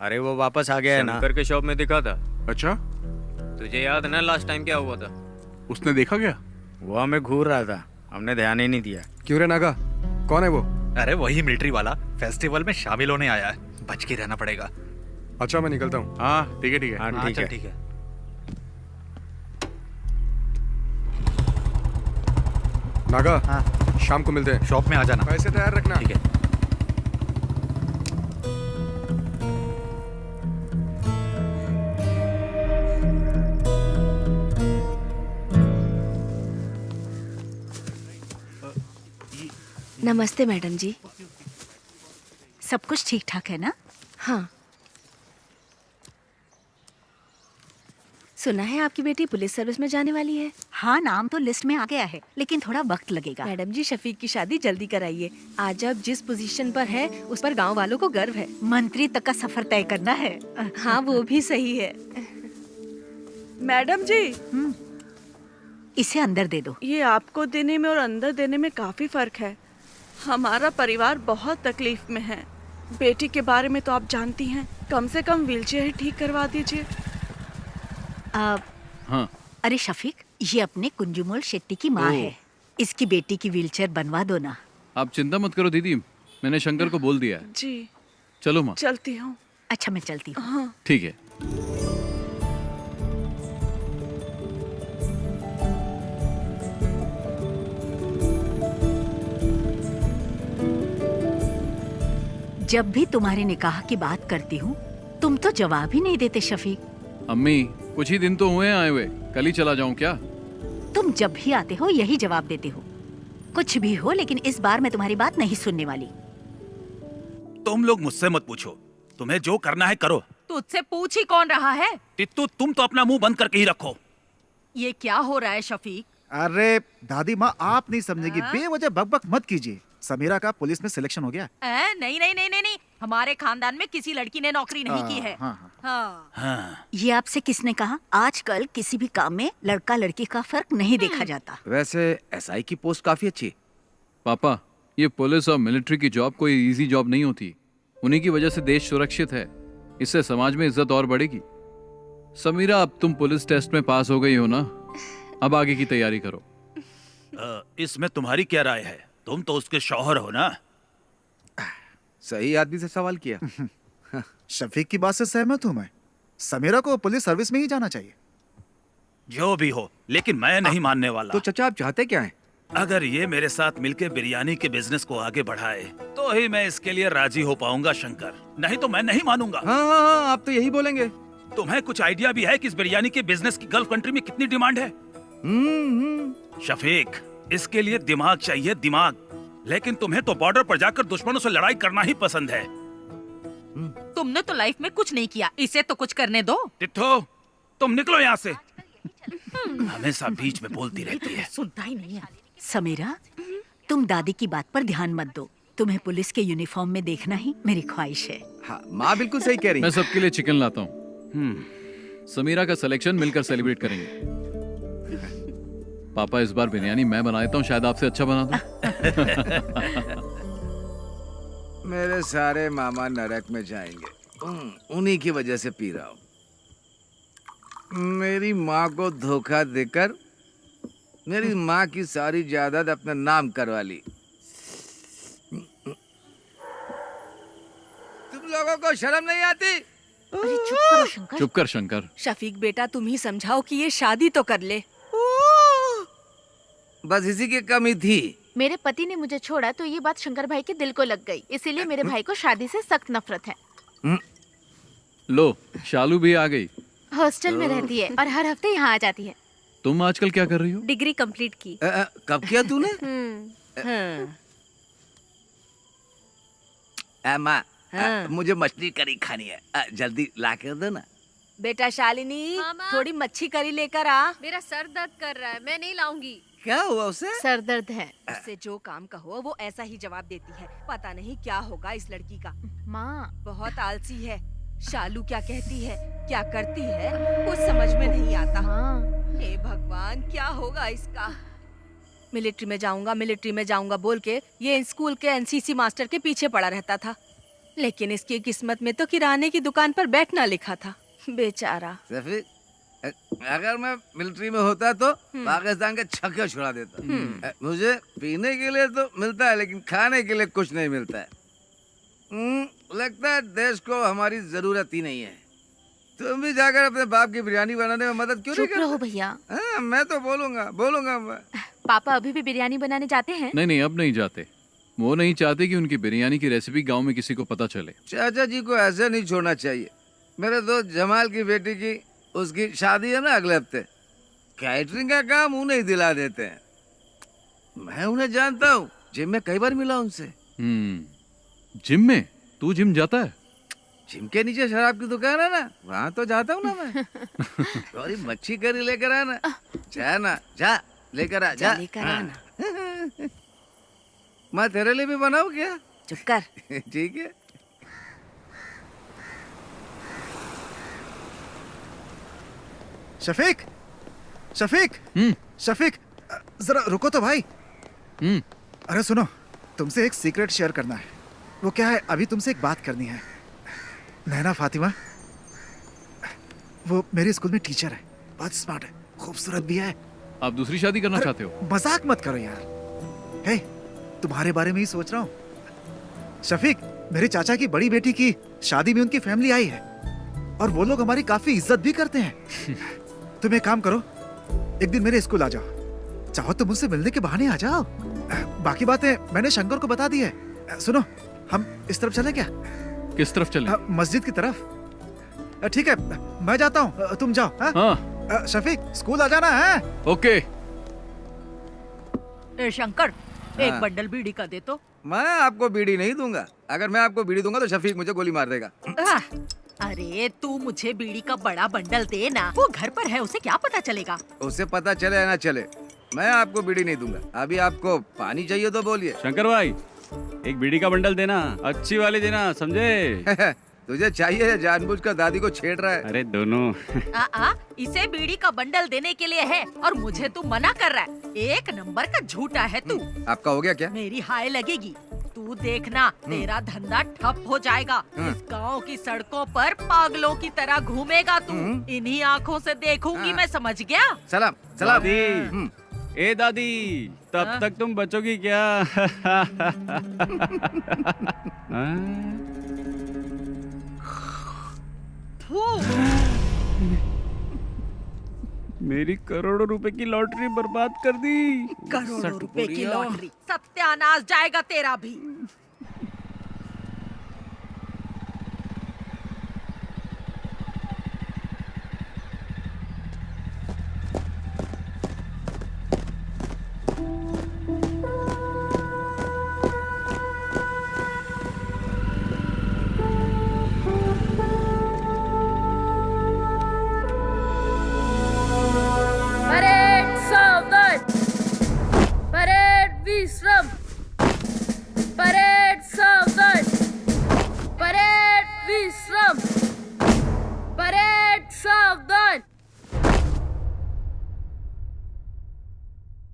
अरे वो वापस आ गया है ना। शंकर के शॉप में दिखा था। अच्छा, तुझे याद है ना लास्ट टाइम क्या हुआ था? उसने देखा क्या? वो हमें घूर रहा था, हमने ध्यान ही नहीं दिया। क्यों रे नागा, कौन है वो? अरे वही मिलिट्री वाला, फेस्टिवल में शामिल होने आया है, बच के रहना पड़ेगा। अच्छा मैं निकलता हूँ। हाँ ठीक है ठीक है। हाँ ठीक चल है। ठीक है। नागा, हाँ। शाम को मिलते हैं। शॉप में आ जाना। पैसे तैयार रखना। ठीक है। नमस्ते मैडम जी। सब कुछ ठीक ठाक है ना? हाँ, सुना है आपकी बेटी पुलिस सर्विस में जाने वाली है। हाँ, नाम तो लिस्ट में आ गया है, लेकिन थोड़ा वक्त लगेगा। मैडम जी, शफीक की शादी जल्दी कराइए। आज अब जिस पोजीशन पर है उस पर गांव वालों को गर्व है। मंत्री तक का सफर तय करना है। हाँ, वो भी सही है। मैडम जी, इसे अंदर दे दो। ये आपको देने में और अंदर देने में काफी फर्क है। हमारा परिवार बहुत तकलीफ में है। बेटी के बारे में तो आप जानती हैं, कम से कम व्हीलचेयर ठीक करवा दीजिए। हाँ। अरे शफीक, ये अपने कुंजुमोल शेट्टी की माँ है। इसकी बेटी की व्हीलचेयर बनवा दो ना। आप चिंता मत करो दीदी, मैंने शंकर को बोल दिया है। जी, चलो माँ। चलती हूँ। अच्छा, मैं चलती हूँ। हाँ। ठीक है। जब भी तुम्हारे निकाह की बात करती हूँ, तुम तो जवाब ही नहीं देते शफीक। अम्मी, कुछ ही दिन तो हुए हैं आए हुए, कल ही चला जाऊं क्या? तुम जब भी आते हो यही जवाब देते हो। कुछ भी हो, लेकिन इस बार मैं तुम्हारी बात नहीं सुनने वाली। तुम लोग मुझसे मत पूछो, तुम्हें जो करना है करो। तुझसे पूछ ही कौन रहा है? तित्तू, तुम तो अपना मुंह बंद करके ही रखो। ये क्या हो रहा है शफीक? अरे दादी माँ, आप नहीं समझेगी, बेवजह बकबक मत कीजिए। समीरा का पुलिस में सिलेक्शन हो गया। नहीं नहीं नहीं नहीं नहीं, हमारे खानदान में किसी लड़की ने नौकरी नहीं की है। हाँ। ये आपसे किसने कहा? आजकल किसी भी काम में लड़का लड़की का फर्क नहीं देखा जाता। वैसे एसआई की पोस्ट काफी अच्छी। पापा, ये पुलिस और मिलिट्री की जॉब कोई इजी जॉब नहीं होती। उन्हीं की वजह से देश सुरक्षित है। इससे समाज में इज्जत और बढ़ेगी। समीरा, अब तुम पुलिस टेस्ट में पास हो गई हो ना, अब आगे की तैयारी करो। इसमें तुम्हारी क्या राय है? तुम तो उसके शौहर हो ना। सही आदमी से सवाल किया। शफीक की बात से सहमत हूँ मैं। समीरा को पुलिस सर्विस में ही जाना चाहिए। जो भी हो, लेकिन मैं नहीं मानने वाला। तो चाचा, आप चाहते क्या हैं? अगर ये मेरे साथ मिलके बिरयानी के बिजनेस को आगे बढ़ाए तो ही मैं इसके लिए राजी हो पाऊंगा शंकर, नहीं तो मैं नहीं मानूंगा। हाँ, आप तो यही बोलेंगे। तुम्हें कुछ आइडिया भी है कि इस बिरयानी के बिजनेस की गल्फ कंट्री में कितनी डिमांड है? शफीक, इसके लिए दिमाग चाहिए, दिमाग। लेकिन तुम्हें तो बॉर्डर पर जाकर दुश्मनों से लड़ाई करना ही पसंद है। तुमने तो लाइफ में कुछ नहीं किया, इसे तो कुछ करने दो। तित्थो, तुम निकलो यहाँ से। हमेशा बीच में बोलती रहती है। सुनता ही नहीं है। समीरा, तुम दादी की बात पर ध्यान मत दो। तुम्हें पुलिस के यूनिफॉर्म में देखना ही मेरी ख्वाहिश है। हाँ, माँ बिल्कुल सही कह रही। मैं सबके लिए चिकन लाता हूँ। समीरा का सिलेक्शन मिलकर सेलिब्रेट करेंगे। पापा, इस बार बिरयानी मैं बना देता हूँ, शायद आपसे अच्छा बना दूं। मेरे सारे मामा नरक में जाएंगे। उन्हीं की वजह से पी रहा हूँ। मेरी माँ को धोखा देकर मेरी माँ की सारी जायदाद अपने नाम करवा ली। तुम लोगों को शर्म नहीं आती? अरे चुप करो शंकर। चुप कर शंकर। शफीक बेटा, तुम ही समझाओ कि ये शादी तो कर ले। बस इसी की कमी थी। मेरे पति ने मुझे छोड़ा तो ये बात शंकर भाई के दिल को लग गई, इसीलिए मेरे भाई को शादी से सख्त नफरत है। लो, शालू भी आ गई। हॉस्टल में रहती है और हर हफ्ते यहाँ आ जाती है। तुम आजकल क्या कर रही हो? डिग्री कंप्लीट की। कब किया तूने? माँ, मुझे मछली करी खानी है, जल्दी ला कर दो ना। बेटा शालिनी, थोड़ी मच्छी करी लेकर आ। मेरा सर दर्द कर रहा है, मैं नहीं लाऊंगी। क्या हुआ उसे? सर दर्द है। उससे जो काम कहो वो ऐसा ही जवाब देती है। पता नहीं क्या होगा इस लड़की का। माँ, बहुत आलसी है। शालू क्या कहती है, क्या करती है, कुछ समझ में नहीं आता। हे भगवान, क्या होगा इसका। मिलिट्री में जाऊंगा बोल के ये स्कूल के एनसीसी मास्टर के पीछे पड़ा रहता था, लेकिन इसकी किस्मत में तो किराने की दुकान पर बैठना लिखा था, बेचारा। सफीक, अगर मैं मिलिट्री में होता तो पाकिस्तान के छक्के छुड़ा देता। मुझे पीने के लिए तो मिलता है, लेकिन खाने के लिए कुछ नहीं मिलता है। लगता है देश को हमारी जरूरत ही नहीं है। तुम भी जाकर अपने बाप की बिरयानी बनाने में मदद क्यों नहीं करते? चुप रहो भैया। मैं तो बोलूंगा मैं। पापा अभी भी बिरयानी बनाने जाते हैं? नहीं, अब नहीं जाते। वो नहीं चाहते कि उनकी बिरयानी की रेसिपी गांव में किसी को पता चले। चाचा जी को ऐसे नहीं छोड़ना चाहिए। मेरे दोस्त जमाल की बेटी की उसकी शादी है ना अगले हफ्ते। कैटरिंग का काम उन्हें ही दिला देते हैं। मैं उन्हें जानता हूँ, जिम में कई बार मिला उनसे। जिम में? तू जिम जाता है? जिम के नीचे शराब की दुकान है ना, वहाँ तो जाता हूँ ना मैं। थोड़ी मच्छी करी लेकर आना। जा लेकर आ जा। मैं तेरे लिए भी बनाऊँ क्या? चुप कर। ठीक है। शफीक, शफीक, जरा रुको तो भाई। अरे सुनो, तुमसे एक सीक्रेट शेयर करना है। वो क्या है, अभी तुमसे एक बात करनी है। नैना फातिमा, वो मेरे स्कूल में टीचर है, बहुत स्मार्ट है, खूबसूरत भी है। आप दूसरी शादी करना चाहते हो? मजाक मत करो यार। हे, तुम्हारे बारे में ही सोच रहा हूँ। शफीक, मेरे चाचा की बड़ी बेटी की शादी में उनकी फैमिली आई है और वो लोग हमारी काफी इज्जत भी करते हैं। तुम एक काम करो, एक दिन मेरे स्कूल आ जाओ। चाहो तो मुझसे मिलने के बहाने आ जाओ। बाकी बातें मैंने शंकर को बता दी है। सुनो, हम इस तरफ चले क्या? किस तरफ चले? मस्जिद की तरफ। ठीक है, मैं जाता हूँ, तुम जाओ। हाँ? शफीक, स्कूल आ जाना है। ओके। शंकर, एक बंडल बीड़ी का दे तो। मैं आपको बीड़ी नहीं दूंगा। अगर मैं आपको बीड़ी दूंगा तो शफीक मुझे गोली मार देगा। अरे तू मुझे बीड़ी का बड़ा बंडल दे ना। वो घर पर है, उसे क्या पता चलेगा? उसे पता चले या ना चले, मैं आपको बीड़ी नहीं दूंगा। अभी आपको पानी चाहिए तो बोलिए। शंकर भाई, एक बीड़ी का बंडल देना, अच्छी वाली देना, समझे? तुझे चाहिए या जानबूझकर दादी को छेड़ रहा है? अरे दोनों। इसे बीड़ी का बंडल देने के लिए है और मुझे तू मना कर रहा है। एक नंबर का झूठा है तू। आपका हो गया क्या? मेरी हाय लगेगी। तू देखना, तेरा धंधा ठप हो जाएगा। इस गांव की सड़कों पर पागलों की तरह घूमेगा तू। इन्हीं आँखों से देखूंगी मैं, समझ गया? सलाम। ए दादी, तब तक तुम बचोगी क्या? मेरी करोड़ों रुपए की लॉटरी बर्बाद कर दी। करोड़ों रुपए की लॉटरी, सत्यानाश जाएगा तेरा भी।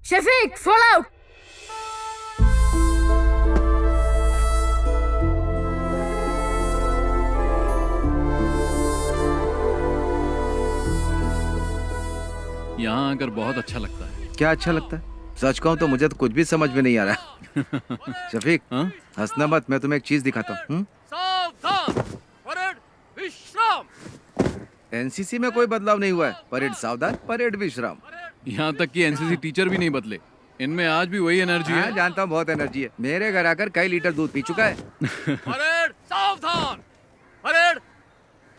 Shafiq, fall out! यहाँ आकर बहुत अच्छा लगता है। क्या अच्छा लगता है? सच कहूँ तो मुझे तो कुछ भी समझ में नहीं आ रहा। शफीक, हंसना मत, मैं तुम्हें एक चीज दिखाता हूँ। एनसीसी में कोई बदलाव नहीं हुआ है। परेड सावधान, परेड विश्राम। यहाँ तक कि एनसीसी टीचर भी नहीं बदले, इनमें आज भी वही एनर्जी है। जानता हूँ, बहुत एनर्जी है। मेरे घर आकर कई लीटर दूध पी चुका है। परेड सावधान, परेड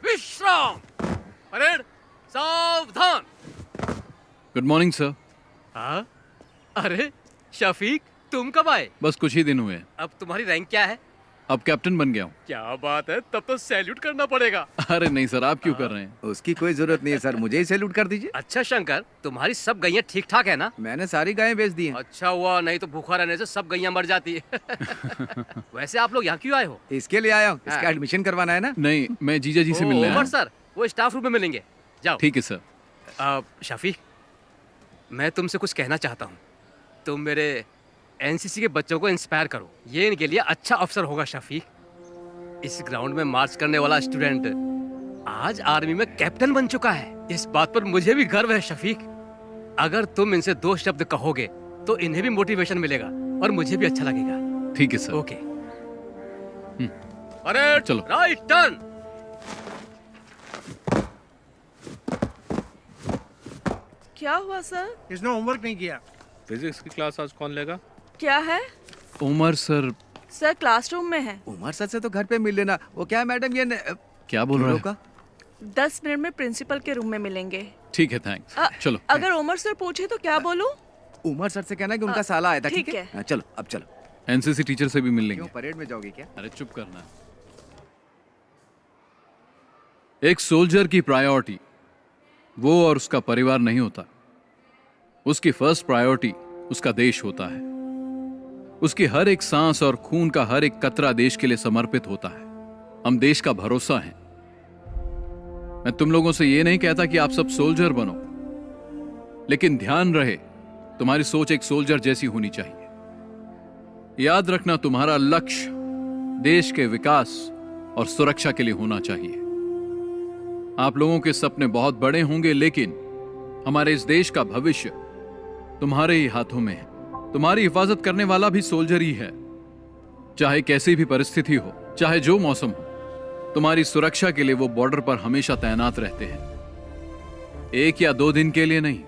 विश्राम, परेड सावधान। Good morning sir. हाँ? अरे शफीक, तुम कब आए? बस कुछ ही दिन हुए। अब तुम्हारी रैंक क्या है? अब कैप्टन बन गया हूँ। क्या बात है, तब तो सैल्यूट करना पड़ेगा। अरे नहीं सर, आप क्यों कर रहे हैं? उसकी कोई जरूरत नहीं है सर, मुझे ही सैल्यूट कर दीजिए। अच्छा शंकर, तुम्हारी सब गैया ठीक ठाक है ना? मैंने सारी गायें बेच दी हैं। अच्छा हुआ, नहीं तो भूखा रहने से सब गैया मर जाती है। वैसे आप लोग यहाँ क्यों आए हो? इसके लिए आया हूँ, इसका एडमिशन करवाना है ना। नहीं, मैं जीजा जी से मिलने आया हूँ। सर, वो स्टाफ रूम में मिलेंगे, जाओ। ठीक है सर। शफीक, मैं तुमसे कुछ कहना चाहता हूँ। तुम मेरे एनसीसी के बच्चों को इंस्पायर करो, ये इनके लिए अच्छा अवसर होगा। शफीक, इस ग्राउंड में मार्च करने वाला स्टूडेंट आज आर्मी में कैप्टन बन चुका है। इस बात पर मुझे भी गर्व है शफीक। अगर तुम इनसे 2 शब्द कहोगे तो इन्हें भी मोटिवेशन मिलेगा और मुझे भी अच्छा लगेगा। ठीक है सर। ओके। अरे चलो। Right turn. क्या हुआ सर? इसने होमवर्क नहीं किया। फिजिक्स की क्लास आज कौन लेगा? क्या है? उमर सर। सर क्लासरूम में है। उमर सर से तो घर पे मिल लेना। वो क्या मैडम ये क्या बोल रहे हो? 10 मिनट में प्रिंसिपल के रूम में मिलेंगे। ठीक है, थैंक्स। चलो। अगर उमर सर पूछे तो क्या बोलूं? उमर सर से कहना कि उनका साला आया था। ठीक है? हाँ, चलो अब चलो। एनसीसी टीचर से भी मिल लेंगे। क्यों परेड में जाओगे क्या? अरे चुप करना। एक सोल्जर की प्रायोरिटी वो और उसका परिवार नहीं होता। उसकी फर्स्ट प्रायोरिटी उसका देश होता है। उसकी हर एक सांस और खून का हर एक कतरा देश के लिए समर्पित होता है। हम देश का भरोसा हैं। मैं तुम लोगों से यह नहीं कहता कि आप सब सोल्जर बनो, लेकिन ध्यान रहे तुम्हारी सोच एक सोल्जर जैसी होनी चाहिए। याद रखना तुम्हारा लक्ष्य देश के विकास और सुरक्षा के लिए होना चाहिए। आप लोगों के सपने बहुत बड़े होंगे, लेकिन हमारे इस देश का भविष्य तुम्हारे ही हाथों में है। तुम्हारी हिफाजत करने वाला भी सोल्जर ही है। चाहे कैसी भी परिस्थिति हो, चाहे जो मौसम हो, तुम्हारी सुरक्षा के लिए वो बॉर्डर पर हमेशा तैनात रहते हैं। 1 या 2 दिन के लिए नहीं,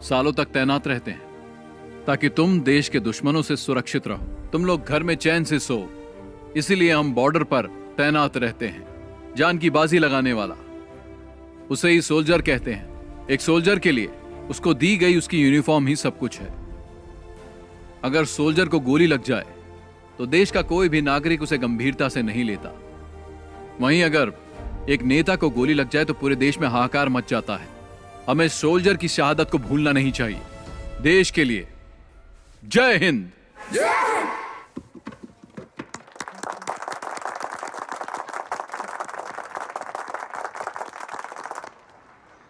सालों तक तैनात रहते हैं, ताकि तुम देश के दुश्मनों से सुरक्षित रहो, तुम लोग घर में चैन से सो। इसीलिए हम बॉर्डर पर तैनात रहते हैं। जान की बाजी लगाने वाला, उसे ही सोल्जर कहते हैं। एक सोल्जर के लिए उसको दी गई उसकी यूनिफॉर्म ही सब कुछ है। अगर सोल्जर को गोली लग जाए तो देश का कोई भी नागरिक उसे गंभीरता से नहीं लेता। वहीं अगर एक नेता को गोली लग जाए तो पूरे देश में हाहाकार मच जाता है। हमें सोल्जर की शहादत को भूलना नहीं चाहिए। देश के लिए जय हिंद।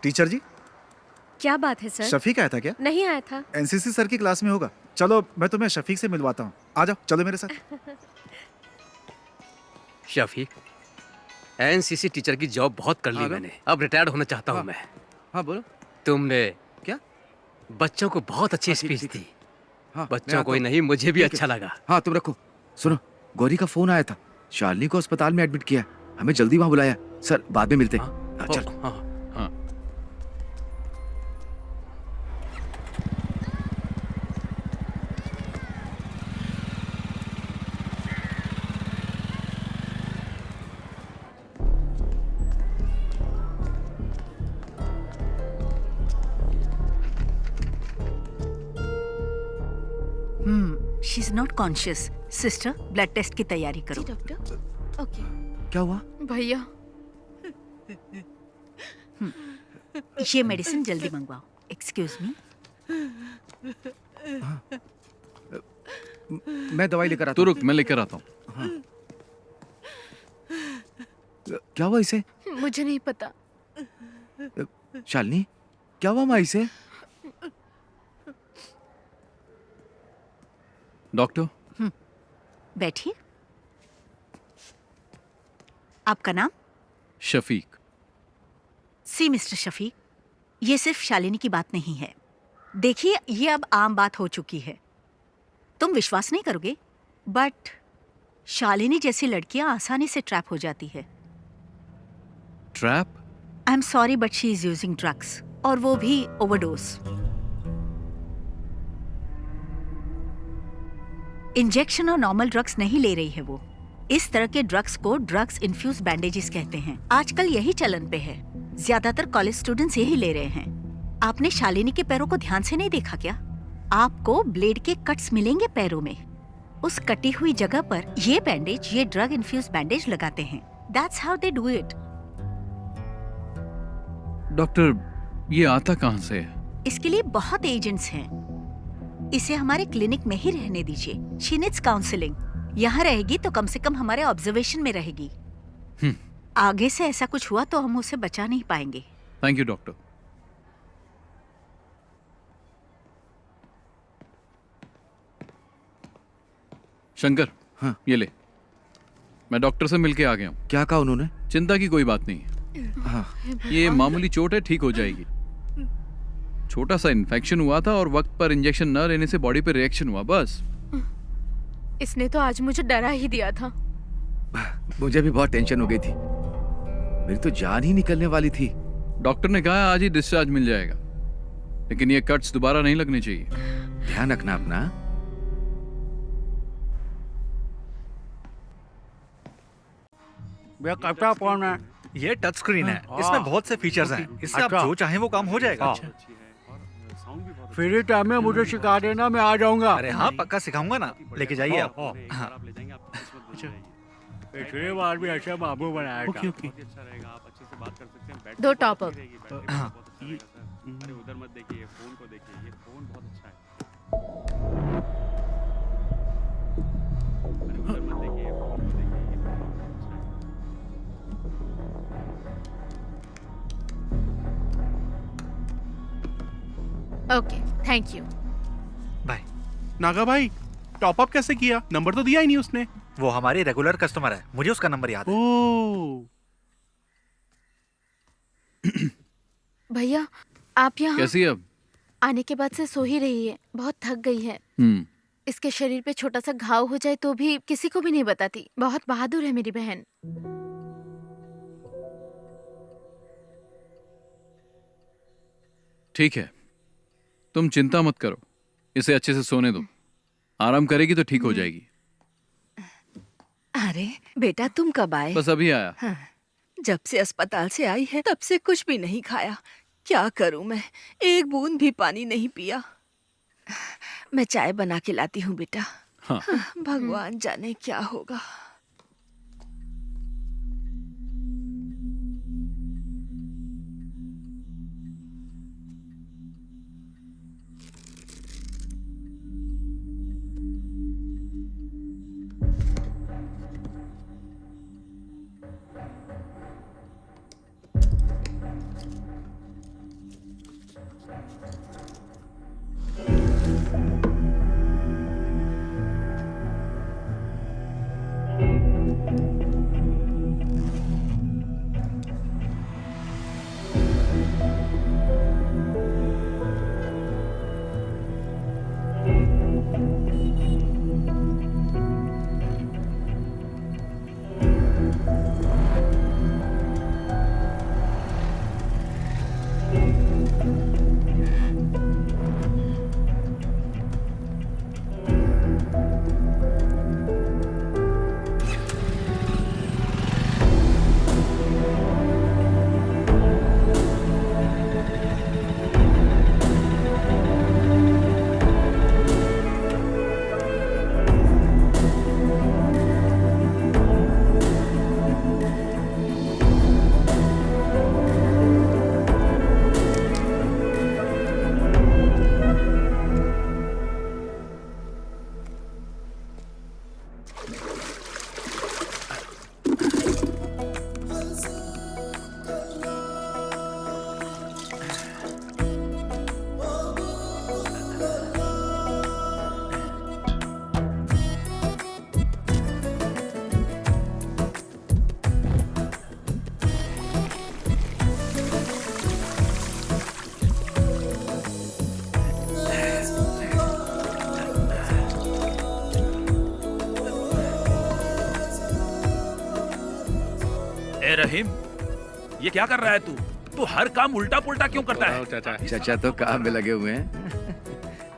टीचर जी, क्या बात है सर? शफीक आया था क्या? नहीं आया था। एनसीसी सर की क्लास में होगा। चलो मैं तुम्हें शफीक से मिलवाता हूँ। आ जाओ, चलो मेरे साथ। शफीक, एनसीसी टीचर की जॉब बहुत कर ली मैंने। अब रिटायर्ड होना चाहता हूँ मैं। हाँ बोलो। तुमने क्या बच्चों को बहुत अच्छी स्पीच दी। हाँ, बच्चों को ही नहीं, मुझे भी अच्छा लगा। हाँ तुम रखो। सुनो, गौरी का फोन आया था। शालिनी को अस्पताल में एडमिट किया। हमें जल्दी वहाँ बुलाया। सर बाद में मिलते हैं। चल। हाँ। She is not conscious. Sister, blood test की तैयारी करो। जी डॉक्टर। ओके। क्या हुआ? भैया, ये मेडिसिन जल्दी मंगवाओ। Excuse me. मैं दवाई लेकर आता हूँ। तो रुक, मैं लेकर आता हूँ। हाँ। क्या हुआ इसे? मुझे नहीं पता। शालिनी, क्या हुआ माँ इसे? डॉक्टर। बैठिए। आपका नाम? शफीक। सी मिस्टर शफीक, ये सिर्फ शालिनी की बात नहीं है। देखिए, ये अब आम बात हो चुकी है। तुम विश्वास नहीं करोगे, बट शालिनी जैसी लड़कियां आसानी से ट्रैप हो जाती है। Trap? I am sorry but she is using drugs, और वो भी ओवरडोज। इंजेक्शन और नॉर्मल ड्रग्स नहीं ले रही है वो। इस तरह के ड्रग्स को ड्रग्स इन्फ्यूज बैंडेजेस कहते हैं। आजकल यही चलन पे है। ज्यादातर कॉलेज स्टूडेंट्स यही ले रहे हैं। आपने शालिनी के पैरों को ध्यान से नहीं देखा क्या? आपको ब्लेड के कट्स मिलेंगे पैरों में। उस कटी हुई जगह पर ये बैंडेज, ये ड्रग इन्फ्यूज बैंडेज लगाते हैं। That's how they do it. Doctor, ये आता कहाँ से है? इसके लिए बहुत एजेंट्स हैं। इसे हमारे क्लिनिक में ही रहने दीजिए। She needs counselling. यहाँ रहेगी तो कम से कम हमारे ऑब्जर्वेशन में रहेगी। आगे से ऐसा कुछ हुआ तो हम उसे बचा नहीं पाएंगे। Thank you doctor. शंकर, हाँ, ये ले। मैं डॉक्टर से मिलके आ गया हूँ। क्या कहा उन्होंने? चिंता की कोई बात नहीं है। हाँ। ये मामूली चोट है, ठीक हो जाएगी। छोटा सा इन्फेक्शन हुआ था और वक्त पर इंजेक्शन न लेने से बॉडी पे रिएक्शन हुआ, बस। इसने तो आज मुझे डरा ही दिया था। मुझे भी बहुत टेंशन हो गई थी, मेरी तो जान ही निकलने वाली थी। डॉक्टर ने कहा आज ही डिस्चार्ज मिल जाएगा, लेकिन ये कट्स दोबारा नहीं लगने चाहिए। ध्यान रखना अपना। भैया कैसा फोन है? ये टच स्क्रीन है, इसमें बहुत से फीचर्स हैं, इससे आप जो चाहें वो काम हो जाएगा। फ्री टाइम में मुझे सिखा देना, मैं आ जाऊंगा। अरे हाँ, पक्का सिखाऊंगा ना, लेके जाइए आप। हाँ। पिछली बार भी ऐसे बाबू बनाया था। ओके ओके, अच्छा रहेगा, आप अच्छे से बात कर सकते हैं। 2 टॉप अप। अरे उधर मत देखिए, फोन को देखिए, ये फोन बहुत अच्छा है। अरे उधर मत देखिए, फोन को देखिए, ये फोन बहुत अच्छा है। Okay, thank you. Bye. Naga भाई, टॉप अप कैसे किया? नंबर तो दिया ही नहीं उसने। वो हमारी रेगुलर कस्टमर है, मुझे उसका नंबर याद है। भैया, आप यहाँ कैसी है अब? आने के बाद से सो ही रही है, बहुत थक गई है। इसके शरीर पे छोटा सा घाव हो जाए तो भी किसी को भी नहीं बताती। बहुत बहादुर है मेरी बहन। ठीक है, तुम चिंता मत करो, इसे अच्छे से सोने दो। आराम करेगी तो ठीक हो जाएगी। अरे बेटा, तुम कब आए? बस अभी आया। हाँ, जब से अस्पताल से आई है तब से कुछ भी नहीं खाया। क्या करूं मैं, एक बूंद भी पानी नहीं पिया। मैं चाय बना के लाती हूँ बेटा। हाँ। भगवान जाने क्या होगा। रहीम, ये क्या कर रहा है तू? तू हर काम उल्टा पुल्टा क्यों करता है? चाचा तो काम में लगे हुए हैं।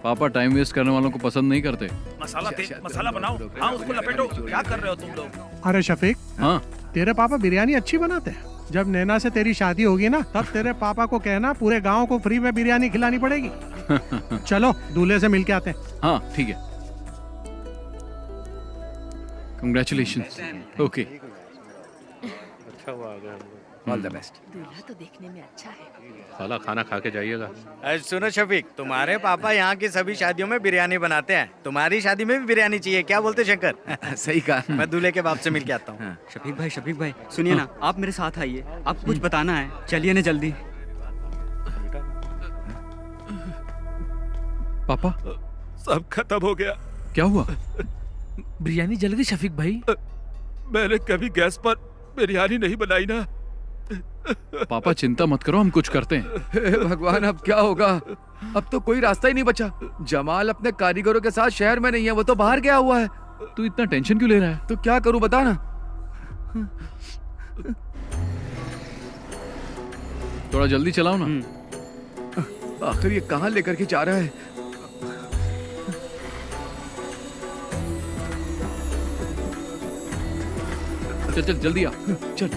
पापा टाइम वेस्ट करने वालों को पसंद नहीं करते। मसाला बनाओ। हाँ, उसको लपेटो। क्या कर रहे हो तुम लोग? अरे शफीक, हाँ, तेरे पापा बिरयानी अच्छी बनाते हैं। जब नैना से तेरी शादी होगी ना, तब तेरे पापा को कहना पूरे गांव को फ्री में बिरयानी खिलानी पड़ेगी। चलो दूल्हे से मिलके आते हैं। हाँ ठीक है। कंग्रेचुलेशंस। ओके, अच्छा हुआ आ गए हम लोग। All the best. दूल्हा तो देखने में अच्छा है। साला खाना खा के जाइएगा। अरे सुनो शफीक, तुम्हारे पापा यहाँ की सभी शादियों में बिरयानी बनाते हैं, तुम्हारी शादी में भी बिरयानी चाहिए। क्या बोलते शंकर? सही कहा। मैं दूल्हे के बाप से मिल के आता हूँ। शफीक भाई सुनिए ना, आप मेरे साथ आइए, आपको कुछ बताना है। चलिए ना जल्दी। पापा, सब खत्म हो गया। क्या हुआ? बिरयानी जल गई शफीक भाई। मैंने कभी गैस पर बिरयानी नहीं बनाई ना। पापा चिंता मत करो, हम कुछ करते हैं। हे भगवान, अब क्या होगा? अब तो कोई रास्ता ही नहीं बचा। जमाल अपने कारीगरों के साथ शहर में नहीं है, वो तो बाहर गया हुआ है। तू इतना टेंशन क्यों ले रहा है? तो क्या करूं बता ना। थोड़ा जल्दी चलाओ ना। आखिर ये कहां लेकर के जा रहा है? चल चल जल्दी आ। चल।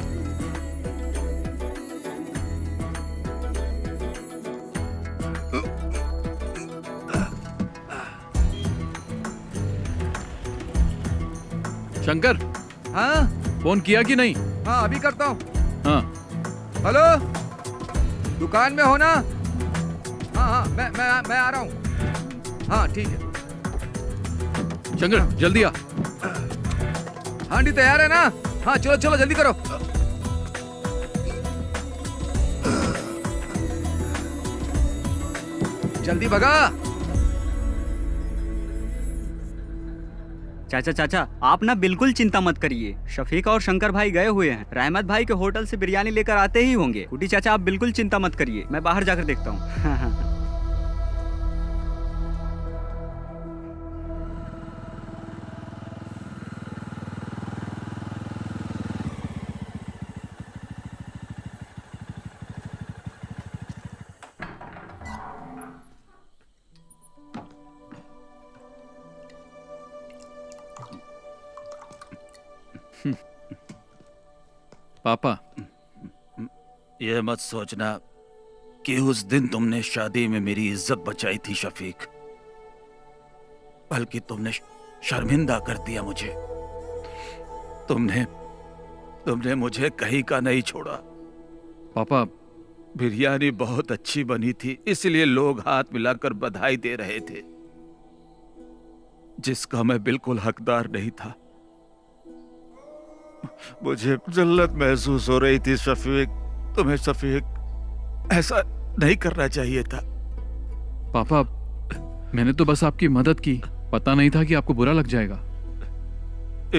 शंकर, हाँ फोन किया कि नहीं? हाँ अभी करता हूँ। हाँ हेलो, दुकान में हो ना? हाँ हाँ मैं आ रहा हूँ। हाँ ठीक है। शंकर जल्दी आ। हांडी तैयार है ना? हाँ चलो चलो जल्दी करो। जल्दी भगा। चाचा चाचा, आप ना बिल्कुल चिंता मत करिए। शफीक और शंकर भाई गए हुए हैं, रहमत भाई के होटल से बिरयानी लेकर आते ही होंगे। कुटी चाचा, आप बिल्कुल चिंता मत करिए, मैं बाहर जाकर देखता हूँ। पापा, यह मत सोचना कि उस दिन तुमने शादी में मेरी इज्जत बचाई थी शफीक, बल्कि तुमने शर्मिंदा कर दिया मुझे। तुमने मुझे कहीं का नहीं छोड़ा। पापा, बिरयानी बहुत अच्छी बनी थी, इसलिए लोग हाथ मिलाकर बधाई दे रहे थे, जिसका मैं बिल्कुल हकदार नहीं था। मुझे जल्लत महसूस हो रही थी शफीक। तुम्हें शफीक ऐसा नहीं करना चाहिए था। पापा, मैंने तो बस आपकी मदद की, पता नहीं था कि आपको बुरा लग जाएगा।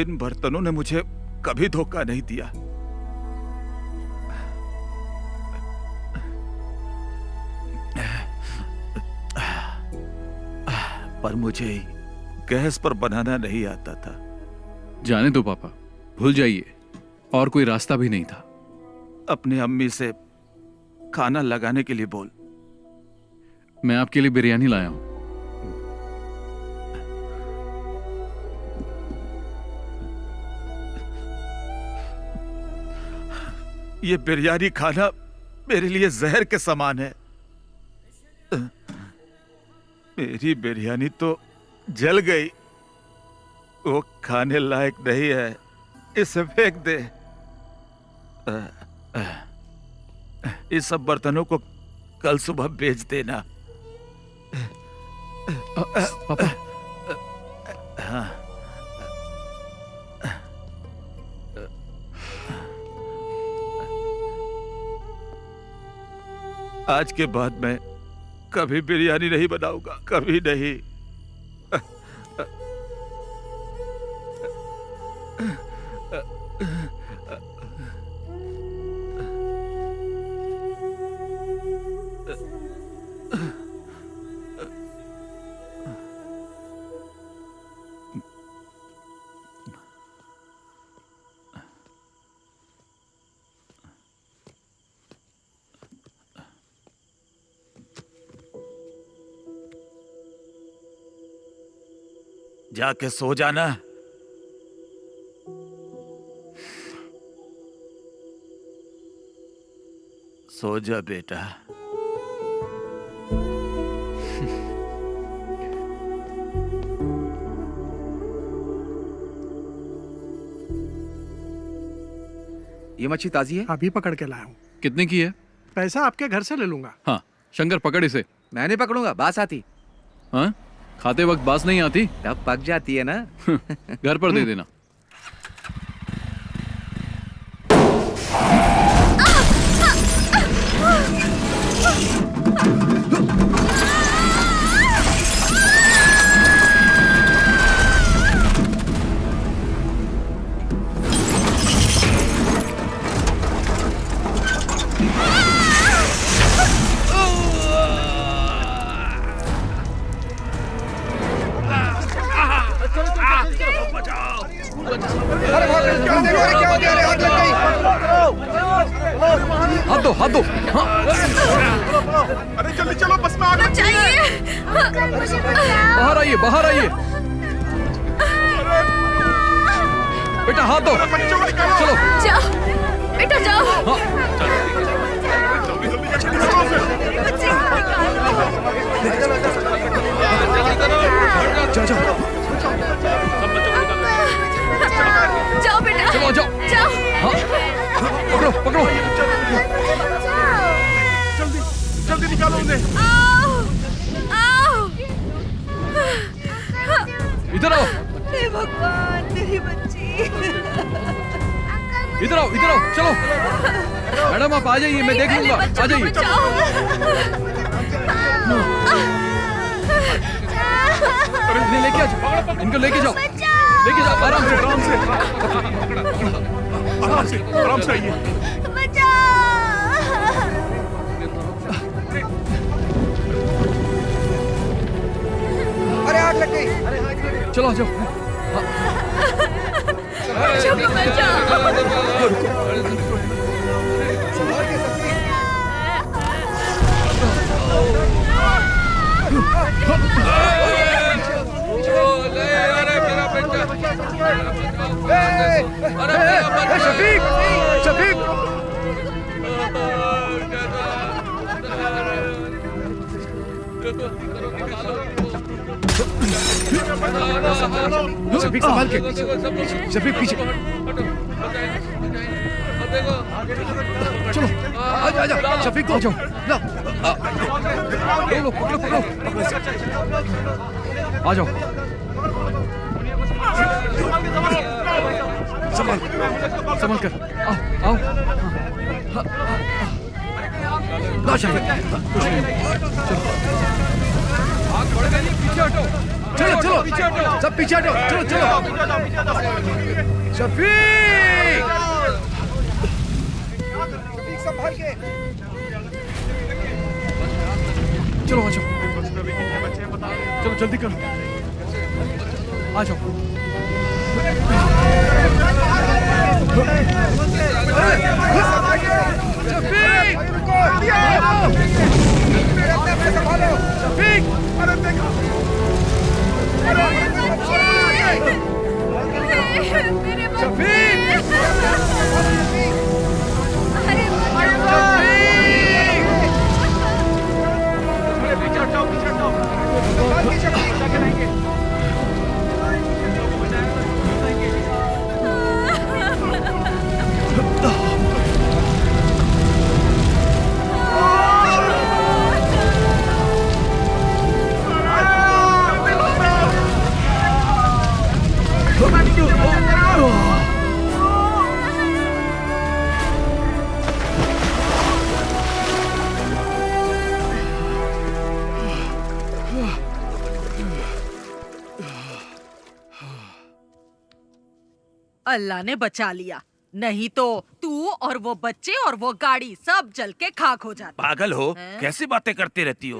इन बर्तनों ने मुझे कभी धोखा नहीं दिया। पर मुझे गैस पर बनाना नहीं आता था। जाने दो पापा, भूल जाइए, और कोई रास्ता भी नहीं था। अपनी अम्मी से खाना लगाने के लिए बोल। मैं आपके लिए बिरयानी लाया हूं। ये बिरयानी खाना मेरे लिए जहर के समान है। मेरी बिरयानी तो जल गई, वो खाने लायक नहीं है, इसे फेंक दे। इस सब बर्तनों को कल सुबह बेच देना। पापा। हाँ। आज के बाद मैं कभी बिरयानी नहीं बनाऊंगा, कभी नहीं। जाके सो जाना। सो जा बेटा। ये मच्छी ताजी है? अभी पकड़ के लाया हूँ। कितने की है? पैसा आपके घर से ले लूंगा। हाँ, शंकर पकड़ इसे। मैं नहीं पकड़ूंगा, बास आती। हाँ? खाते वक्त बास नहीं आती? तब पक जाती है ना। घर पर दे देना। अरे जल्दी चलो, बस में आग लग गई है। बाहर आइए, बाहर आइए। बेटा हाथ दो। चलो जाओ बेटा जाओ। जाओ बेटा, चलो जाओ जाओ। हाँ पकड़ो पकड़ो। जल्दी जल्दी निकालो उन्हें। इधर आओ, हे भगवान, मेरी बच्ची। इधर आओ, इधर आओ, चलो। मैडम आप आ जाइए, मैं देख लूंगा, आ जाइए। इन्हें लेके आ जाओ, इनको लेके जाओ, लेके जाओ, आराम से, आराम से, आराम से, आराम से आइए। अरे आग लग गई। चलो आ जाओ। शफीक, शफीक। शफीक संभाल के, शफीक पीछे। चलो आजा, शफीक को जाओ। लो पकड़ो पकड़ो, आ जाओ। संभाल संभाल कर, आओ आओ। लो शफीक, कुछ नहीं, आग बढ़ गई, पीछे हटो। चलो चलो, सब पीछे हटो, चलो चलो। शफीक संभाल के। चलो आ जाओ, चलो जल्दी करो, आ जाओ। शफीक, अरे देखो, अल्लाह ने बचा लिया, नहीं तो तू और वो बच्चे और वो गाड़ी सब जल के खाक हो जाते। पागल हो, कैसी बातें करती रहती हो?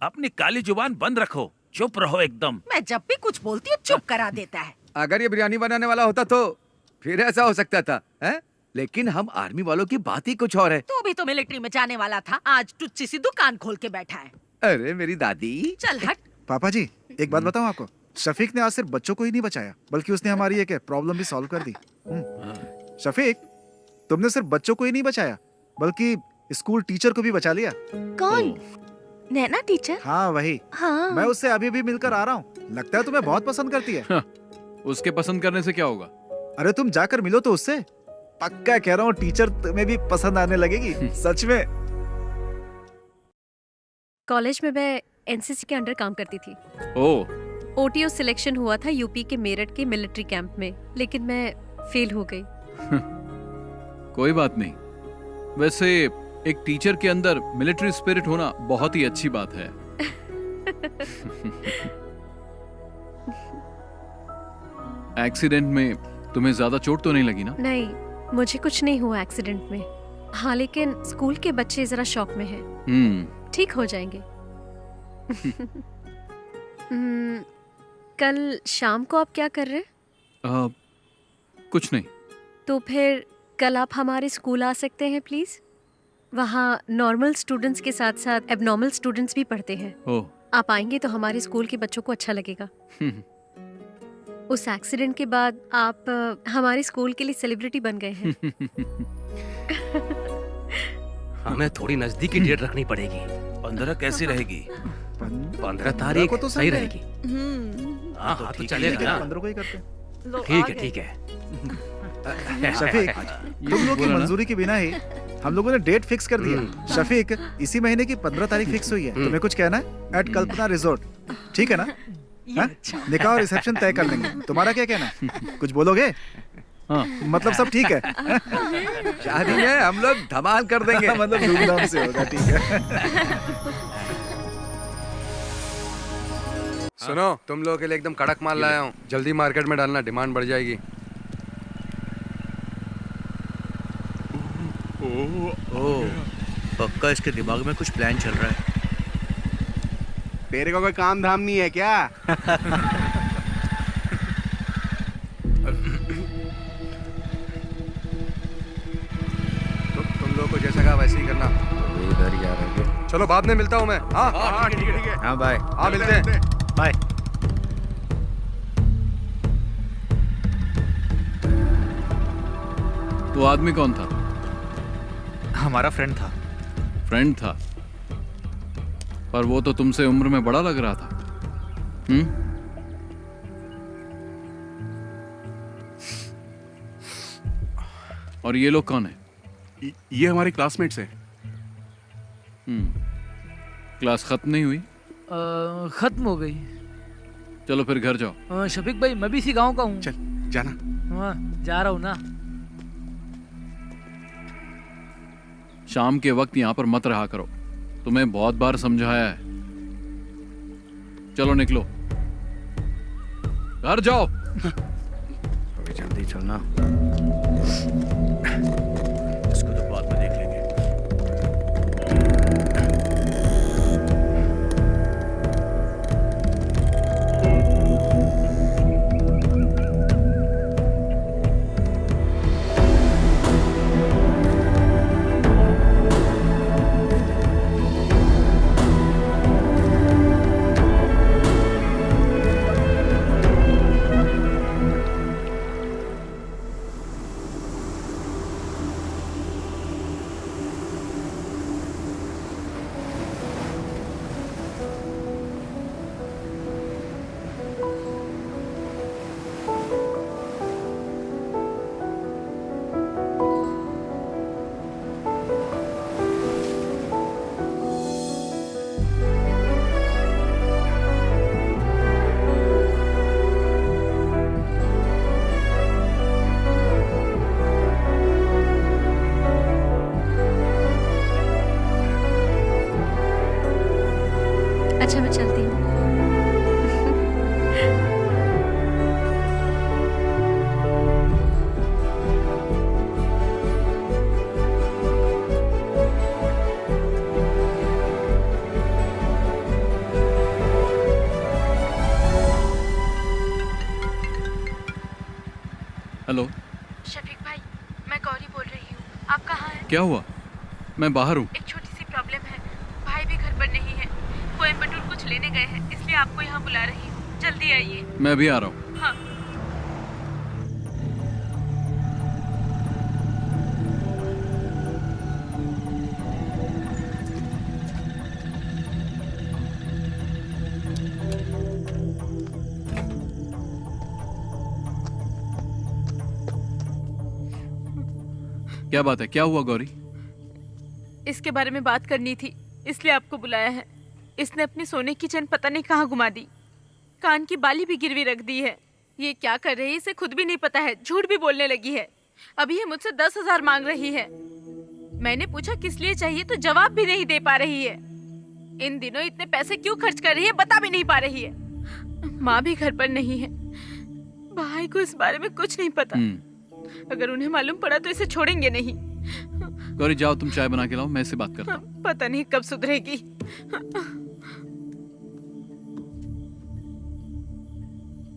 अपनी काली जुबान बंद रखो, चुप रहो एकदम। मैं जब भी कुछ बोलती हूँ चुप करा देता है। अगर ये बिरयानी बनाने वाला होता तो फिर ऐसा हो सकता था, हैं? लेकिन हम आर्मी वालों की बात ही कुछ और है। तू भी तो मिलिट्री में जाने वाला था, आज टुच्ची सी दुकान खोल के बैठा है। अरे मेरी दादी। चल हट। पापा जी एक बात बताऊं आपको, शफीक ने आज सिर्फ बच्चों को ही नहीं बचाया, बल्कि उसने हमारी एक प्रॉब्लम भी सॉल्व कर दी। शफीक, तुमने सिर्फ बच्चों को ही नहीं बचाया, बल्कि स्कूल टीचर को भी बचा लिया। कौन? नैना टीचर? हाँ वही। हाँ। मैं उससे अभी भी मिलकर आ रहा हूँ, लगता है तुम्हें बहुत पसंद करती है। उसके पसंद करने से क्या होगा? अरे तुम जाकर मिलो तो उससे, पक्का कह रहा हूँ टीचर तुम्हें भी पसंद आने लगेगी। सच में। कॉलेज में मैं एनसीसी के अंडर काम करती थी। ओह। ओटीओ सिलेक्शन हुआ था यूपी के मेरठ के मिलिट्री कैंप में, लेकिन मैं फेल हो गई। कोई बात नहीं, वैसे एक टीचर के अंदर मिलिट्री स्पिरिट होना बहुत ही अच्छी बात है। एक्सीडेंट में तुम्हें ज्यादा चोट तो नहीं लगी ना? नहीं, मुझे कुछ नहीं हुआ एक्सीडेंट में। हाँ, लेकिन स्कूल के बच्चे जरा शॉक में हैं। ठीक हो जाएंगे। कल शाम को आप क्या कर रहे हैं? कुछ नहीं। तो फिर कल आप हमारे स्कूल आ सकते हैं प्लीज? वहाँ नॉर्मल स्टूडेंट्स के साथ साथ एबनॉर्मल स्टूडेंट्स भी पढ़ते हैं। ओह। आप आएंगे तो हमारे स्कूल के बच्चों को अच्छा लगेगा। उस एक्सीडेंट के बाद आप हमारे स्कूल के लिए सेलिब्रिटी बन गए हैं। हमें थोड़ी नजदीकी डेट रखनी पड़ेगी। 15 कैसी रहेगी? 15 तारीख को तो सही सही रहेगी। हाँ हाँ, तो चलेगा ना। 15 को ही करते हैं। ठीक है ठीक है। शफीक, तुम लोग की मंजूरी के बिना ही हम लोगों ने डेट फिक्स कर दिया। शफीक, इसी महीने की 15 तारीख फिक्स हुई है। तुम्हें कुछ कहना है? एट कल्पना रिजॉर्ट, ठीक है ना? निकाह और रिसेप्शन तय कर लेंगे। तुम्हारा क्या कहना है? कुछ बोलोगे? मतलब सब ठीक है? शादी में हम लोग धमाल कर देंगे। मतलब धूमधाम से होगा, ठीक है। सुनो, तुम लोगों के लिए एकदम कड़क माल लाया हूँ। जल्दी मार्केट में डालना, डिमांड बढ़ जाएगी। ओह, पक्का इसके दिमाग में कुछ प्लान चल रहा है। तेरे को कोई काम धाम नहीं है क्या? तुम लोगों को जैसा कहा वैसे ही करना। इधर ही आ रहे हैं। चलो बाद में मिलता हूँ मैं। हाँ ठीक है। हाँ बाय। हाँ मिलते हैं। बाय। वो आदमी कौन था? हमारा फ्रेंड था। फ्रेंड था, पर वो तो तुमसे उम्र में बड़ा लग रहा था। और ये लोग कौन है? ये हमारे क्लासमेट्स हैं। क्लास खत्म नहीं हुई? खत्म हो गई। चलो फिर घर जाओ। शफीक भाई, मैं भी इसी गांव का हूँ। चल जाना। हाँ, जा रहा हूँ ना। शाम के वक्त यहाँ पर मत रहा करो, तुम्हें बहुत बार समझाया है। चलो निकलो, घर जाओ। अभी जल्दी चलना। इसको तो बाद में देख लेंगे। अच्छा, मैं चलती हूँ। हेलो। शफीक भाई, मैं गौरी बोल रही हूँ। आप कहाँ हैं? क्या हुआ? मैं बाहर हूँ। एक छोटी सी प्रॉब्लम है। भाई भी घर पर नहीं है। कोयम्बटूर कुछ लेने गए हैं, इसलिए आपको यहाँ बुला रही हूँ। जल्दी आइए। मैं भी आ रहा हूँ। हाँ। क्या बात है? क्या हुआ गौरी? इसके बारे में बात करनी थी, इसलिए आपको बुलाया है। इसने अपनी सोने की चेन पता नहीं कहाँ घुमा दी, कान की बाली भी गिरवी रख दी है। ये क्या कर रही है इसे खुद भी नहीं पता है। झूठ भी बोलने लगी है। अभी ये मुझसे 10,000 मांग रही है। मैंने पूछा किस लिए चाहिए तो जवाब भी नहीं दे पा रही है। इन दिनों इतने पैसे क्यों खर्च कर रही है बता भी नहीं पा रही है। माँ भी घर पर नहीं है। भाई को इस बारे में कुछ नहीं पता। अगर उन्हें मालूम पड़ा तो इसे छोड़ेंगे नहीं। गौरी जाओ, तुम चाय बना के लाओ, मैं इससे बात करता हूँ। पता नहीं कब सुधरेगी।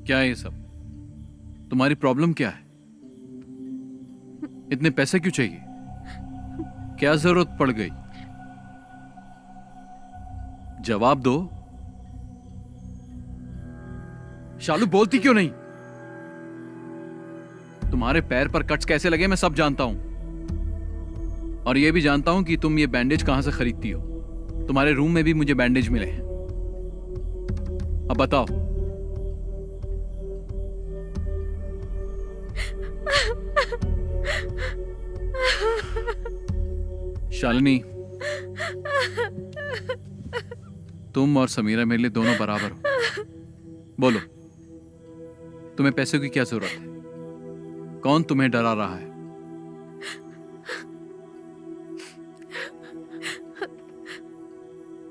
क्या है ये सब? तुम्हारी प्रॉब्लम क्या है? इतने पैसे क्यों चाहिए? क्या जरूरत पड़ गई? जवाब दो। शालू बोलती क्यों नहीं? तुम्हारे पैर पर कट्स कैसे लगे मैं सब जानता हूं, और यह भी जानता हूं कि तुम ये बैंडेज कहां से खरीदती हो। तुम्हारे रूम में भी मुझे बैंडेज मिले हैं। अब बताओ। शालिनी, तुम और समीरा मेरे लिए दोनों बराबर हो। बोलो, तुम्हें पैसों की क्या जरूरत है? कौन तुम्हें डरा रहा है?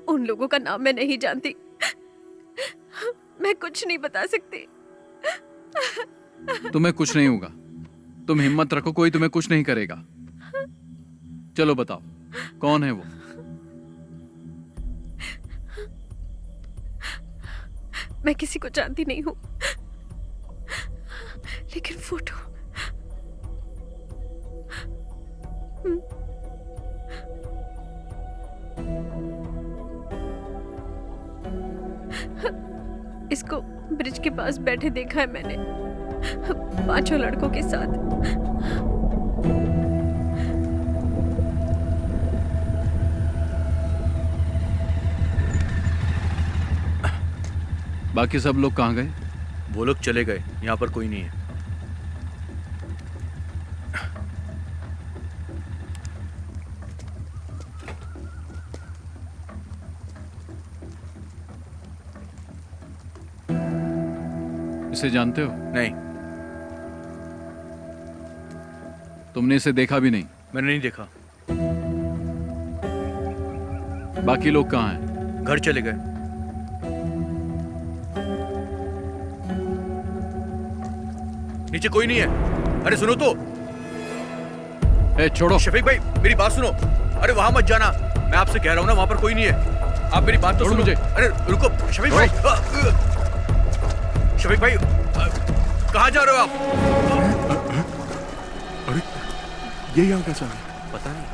उन लोगों का नाम मैं नहीं जानती, मैं कुछ नहीं बता सकती। तुम्हें कुछ नहीं होगा, तुम हिम्मत रखो, कोई तुम्हें कुछ नहीं करेगा। चलो बताओ, कौन है वो? मैं किसी को जानती नहीं हूं, लेकिन फोटो इसको ब्रिज के पास बैठे देखा है मैंने, 5 लड़कों के साथ। बाकी सब लोग कहाँ गए? वो लोग चले गए, यहाँ पर कोई नहीं है। इसे जानते हो? नहीं। तुमने इसे देखा भी नहीं? मैंने नहीं देखा। बाकी लोग कहाँ हैं? घर चले गए। नीचे कोई नहीं है। अरे सुनो तो। छोड़ो। शफीक भाई मेरी बात सुनो। अरे वहां मत जाना, मैं आपसे कह रहा हूं ना, वहां पर कोई नहीं है। आप मेरी बात तो सुनो मुझे। अरे रुको शफीक भाई। शफीक भाई कहाँ जा रहे हो आप? अरे ये यहाँ कैसा है? पता नहीं।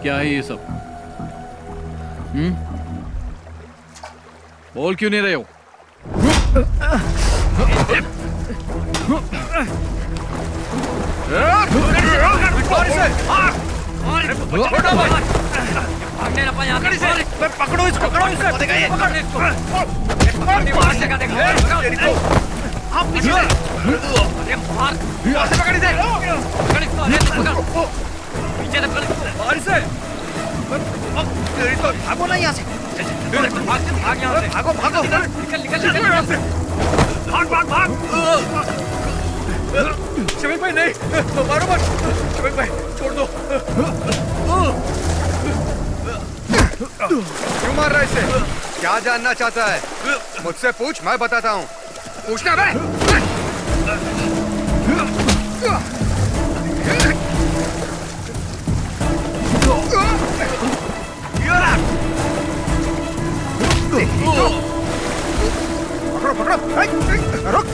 क्या है ये सब? बोल क्यों नहीं रहे हो? पकड़ो इसको, पकड़ो भागो ना यहाँ से। भागो भागो, निकल यहाँ से। भाग। शफीक भाई नहीं, मारो मत। शफीक भाई छोड़ दो। क्यों मार रहा है इसे? क्या जानना चाहता है? मुझसे पूछ, मैं बताता हूँ। पूछना बे। पकड़ो, रुक।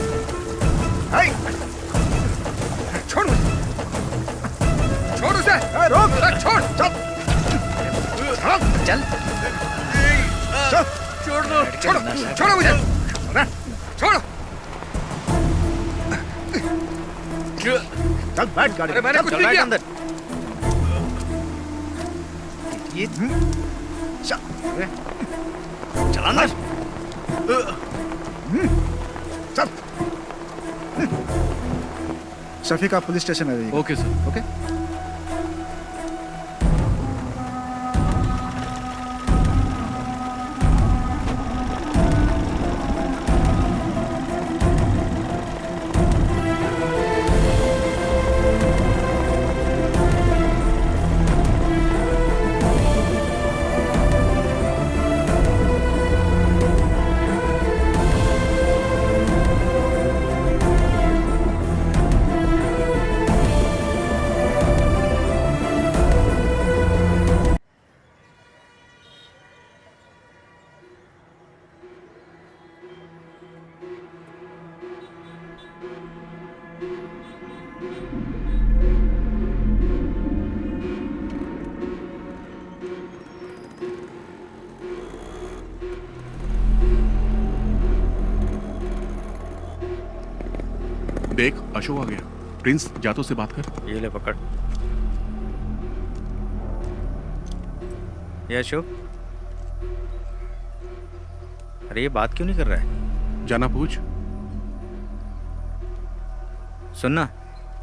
छोड़ उसे। रोक, छोड़। चल। छोड़ दो। छोड़ो मुझे। छोड़ो। चल बैठ गाड़ी। अरे मैंने कुछ नहीं किया। अंदर। ये चल अंदर। चल। शफीक आप पुलिस स्टेशन आ जाइए। Okay sir. ओके। देख अशोक आ गया। प्रिंस जा तो उससे बात कर। ये ले पकड़। ये अशोक, अरे ये बात क्यों नहीं कर रहा है? जाना पूछ। सुनना,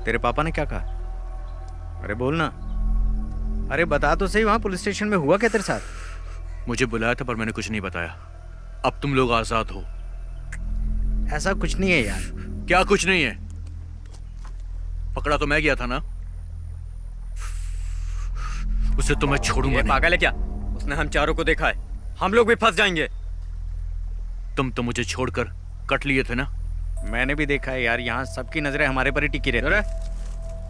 तेरे पापा ने क्या कहा? अरे बोलना। अरे बता तो सही, वहां पुलिस स्टेशन में हुआ क्या तेरे साथ? मुझे बुलाया था पर मैंने कुछ नहीं बताया। अब तुम लोग आजाद हो। ऐसा कुछ नहीं है यार। क्या कुछ नहीं है? पकड़ा तो मैं गया था ना, उसे तो मैं छोड़ूंगा नहीं। पागल है क्या? उसने हम चारों को देखा है, हम लोग भी फंस जाएंगे। तुम तो मुझे छोड़कर कट लिए थे ना। मैंने भी देखा है यार, यहाँ सबकी नजरें हमारे पर ही टिकी रहती है।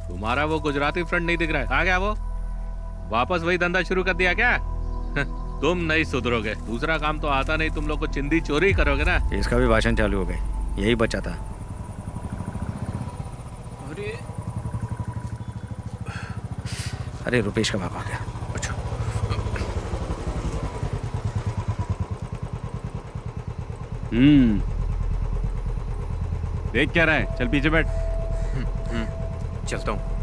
तुम्हारा वो गुजराती फ्रेंड नहीं दिख रहा है? आ गया वो? वापस वही धंधा शुरू कर दिया क्या? तुम नहीं सुधरोगे। दूसरा काम तो आता नहीं, तुम लोग को चिंदी चोरी करोगे ना। इसका भी भाषण चालू हो गए, यही बचा था। अरे रुपेश का बाप आ गया। अच्छा देख क्या रहा है? चल पीछे बैठ। चलता हूँ।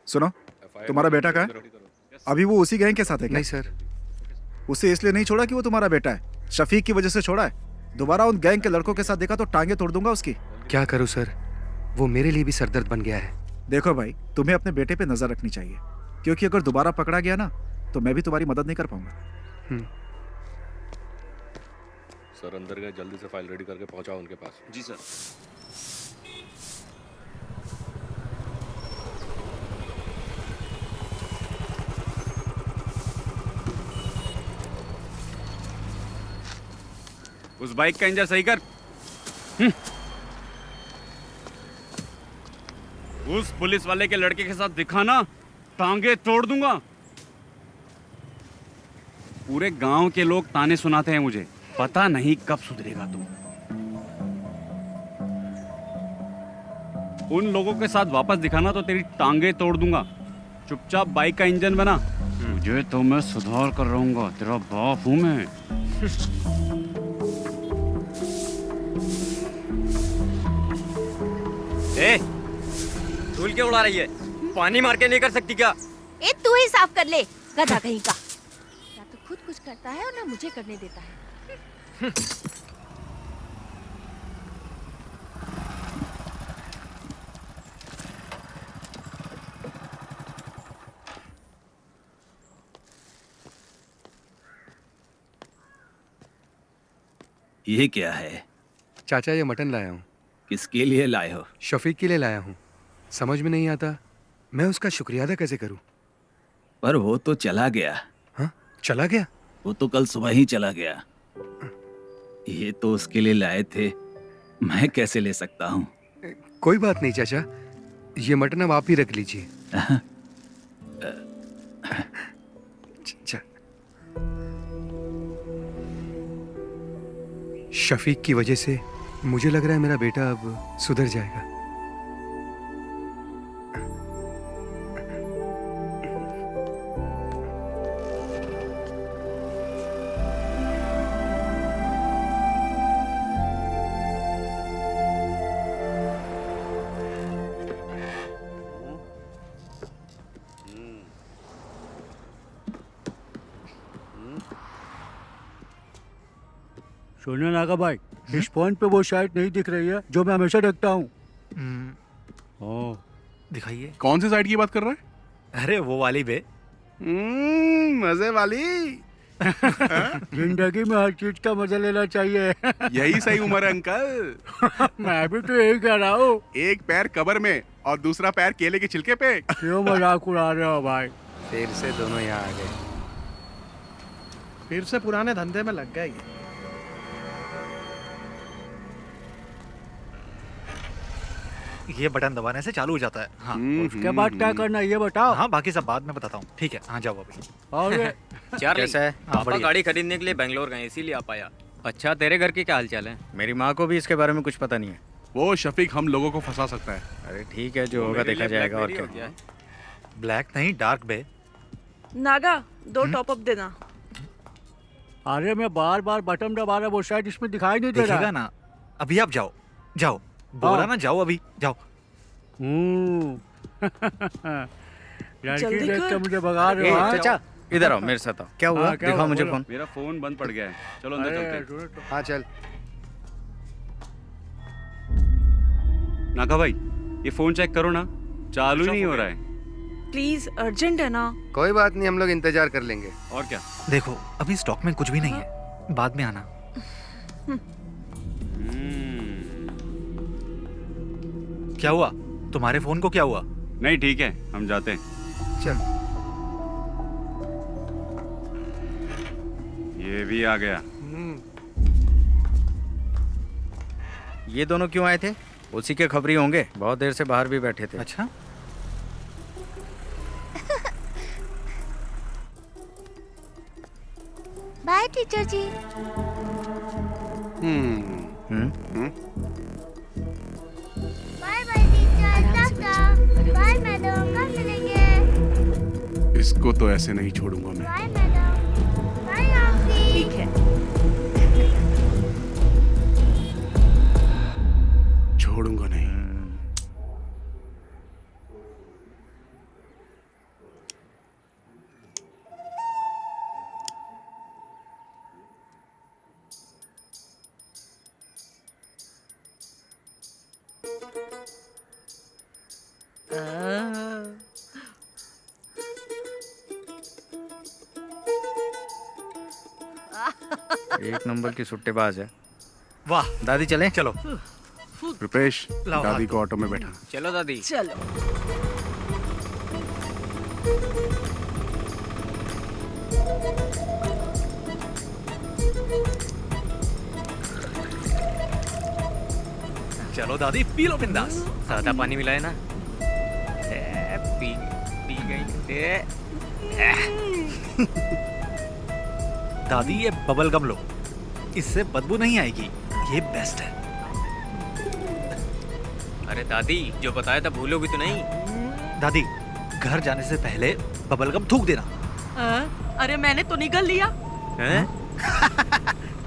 सुनो, तुम्हारा बेटा कहाँ है? अभी वो उसी गैंग के साथ है क्या? नहीं सर। उसे इसलिए नहीं छोड़ा कि वो तुम्हारा बेटा है, शफीक की वजह से छोड़ा है। दोबारा उन गैंग के लड़कों के साथ देखा तो टांगे तोड़ दूंगा उसकी। क्या करूं सर, वो मेरे लिए भी सरदर्द बन गया है। देखो भाई, तुम्हें अपने बेटे पे नजर रखनी चाहिए, क्योंकि अगर दोबारा पकड़ा गया ना तो मैं भी तुम्हारी मदद नहीं कर पाऊंगा। सर अंदर गए, जल्दी से फाइल रेडी करके पहुंचाओ उनके पास। जी सर। उस बाइक का इंजन सही कर। उस पुलिस वाले के लड़के के साथ दिखाना, टांगे तोड़ दूंगा। पूरे गांव के लोग ताने सुनाते हैं मुझे, पता नहीं कब सुधरेगा तुम। उन लोगों के साथ वापस दिखाना तो तेरी टांगे तोड़ दूंगा। चुपचाप बाइक का इंजन बना, तुझे तो मैं सुधार कर रहूंगा। तेरा बाप हूं मैं। ए, धूल क्यों उड़ा रही है? पानी मार के नहीं कर सकती क्या? ए तू ही साफ कर ले, गधा कहीं का। ना तो खुद कुछ करता है और ना मुझे करने देता है। ये क्या है? चाचा ये मटन लाया हूँ। किसके लिए लाए हो? शफीक के लिए लाया हूँ। समझ में नहीं आता मैं उसका शुक्रिया अदा कैसे करूँ। पर वो तो चला गया। हाँ, चला गया? वो तो कल सुबह ही चला गया। ये तो उसके लिए लाए थे, मैं कैसे ले सकता हूँ? कोई बात नहीं चाचा, ये मटन अब आप ही रख लीजिए। शफीक की वजह से मुझे लग रहा है मेरा बेटा अब सुधर जाएगा। सुनो नागा भाई, इस फोन पे वो शायद नहीं दिख रही है जो मैं हमेशा देखता हूँ। दिखाइए। कौन सी साइड की बात कर रहा है? अरे वो वाली बे। मजे वाली। जिंदगी में हर चीज का मजा लेना चाहिए। यही सही उम्र है अंकल। मैं भी तो यही कह रहा हूँ। एक पैर कब्र में और दूसरा पैर केले के छिलके पे। क्यों मजाक उड़ा रहे हो भाई? फिर से दोनों यहाँ आ गए। फिर से पुराने धंधे में लग गए ये। ये बटन दबाने से चालू हो जाता है। हाँ। उसके बाद क्या करना है ये बताओ। हाँ बाकी सब बाद में बताता हूँ। ठीक है, हाँ जाओ अभी। चार्ली, कैसा है? हाँ, पापा बढ़िया। गाड़ी खरीदने के लिए बैंगलोर गए, इसीलिए आप आया। अच्छा, तेरे घर के क्या हालचाल है? मेरी माँ को भी इसके बारे में कुछ पता नहीं है। वो शफीक हम लोगों को फंसा सकता है। अरे ठीक है, जो होगा देखा जाएगा। और क्या? ब्लैक नहीं, डार्क बे। नागा 2 टॉप अप देना। अरे मैं बार बार बटन दबा रहा, वो शायद इसमें दिखाई नहीं दे रहा। दिखेगा ना। अभी आप जाओ, जाओ। बोला ना जाओ, अभी जाओ। लड़की देख के मुझे भगा रहे हो। चाचा इधर आओ, मेरे साथ आओ। क्या हुआ? दिखाओ मुझे फोन। मेरा फोन बंद पड़ गया है, चलो अंदर चलते हैं। हाँ चल। नाका भाई, ये फोन चेक करो ना, चालू ही नहीं हो रहा है। प्लीज, अर्जेंट है ना। कोई बात नहीं, हम लोग इंतजार कर लेंगे। और क्या? देखो अभी स्टॉक में कुछ भी नहीं है, बाद में आना। क्या हुआ? तुम्हारे फोन को क्या हुआ? नहीं ठीक है, हम जाते हैं। चल। ये भी आ गया। ये दोनों क्यों आए थे? उसी के खबरी होंगे, बहुत देर से बाहर भी बैठे थे। अच्छा। Bye teacher ji. Bye bye teacher, tata. Bye madam, कब मिलेंगे? इसको तो ऐसे नहीं छोड़ूंगा मैं। Bye madam. Bye aunty. ठीक है, छोड़ूंगा नहीं। एक नंबर की सुट्टेबाज है। वाह। दादी चलें? चलो। रुपेश, लाओ दादी हाथ को ऑटो में बैठा। चलो दादी। चलो। चलो दादी, पी लो बिंदास। सादा पानी मिला है ना? पी गई। दादी ये बबल गम लो, इससे बदबू नहीं आएगी, ये बेस्ट है। अरे दादी, जो बताया था भूलोगी तो नहीं? दादी, घर जाने से पहले बबल गम थूक देना। अरे मैंने तो निगल लिया।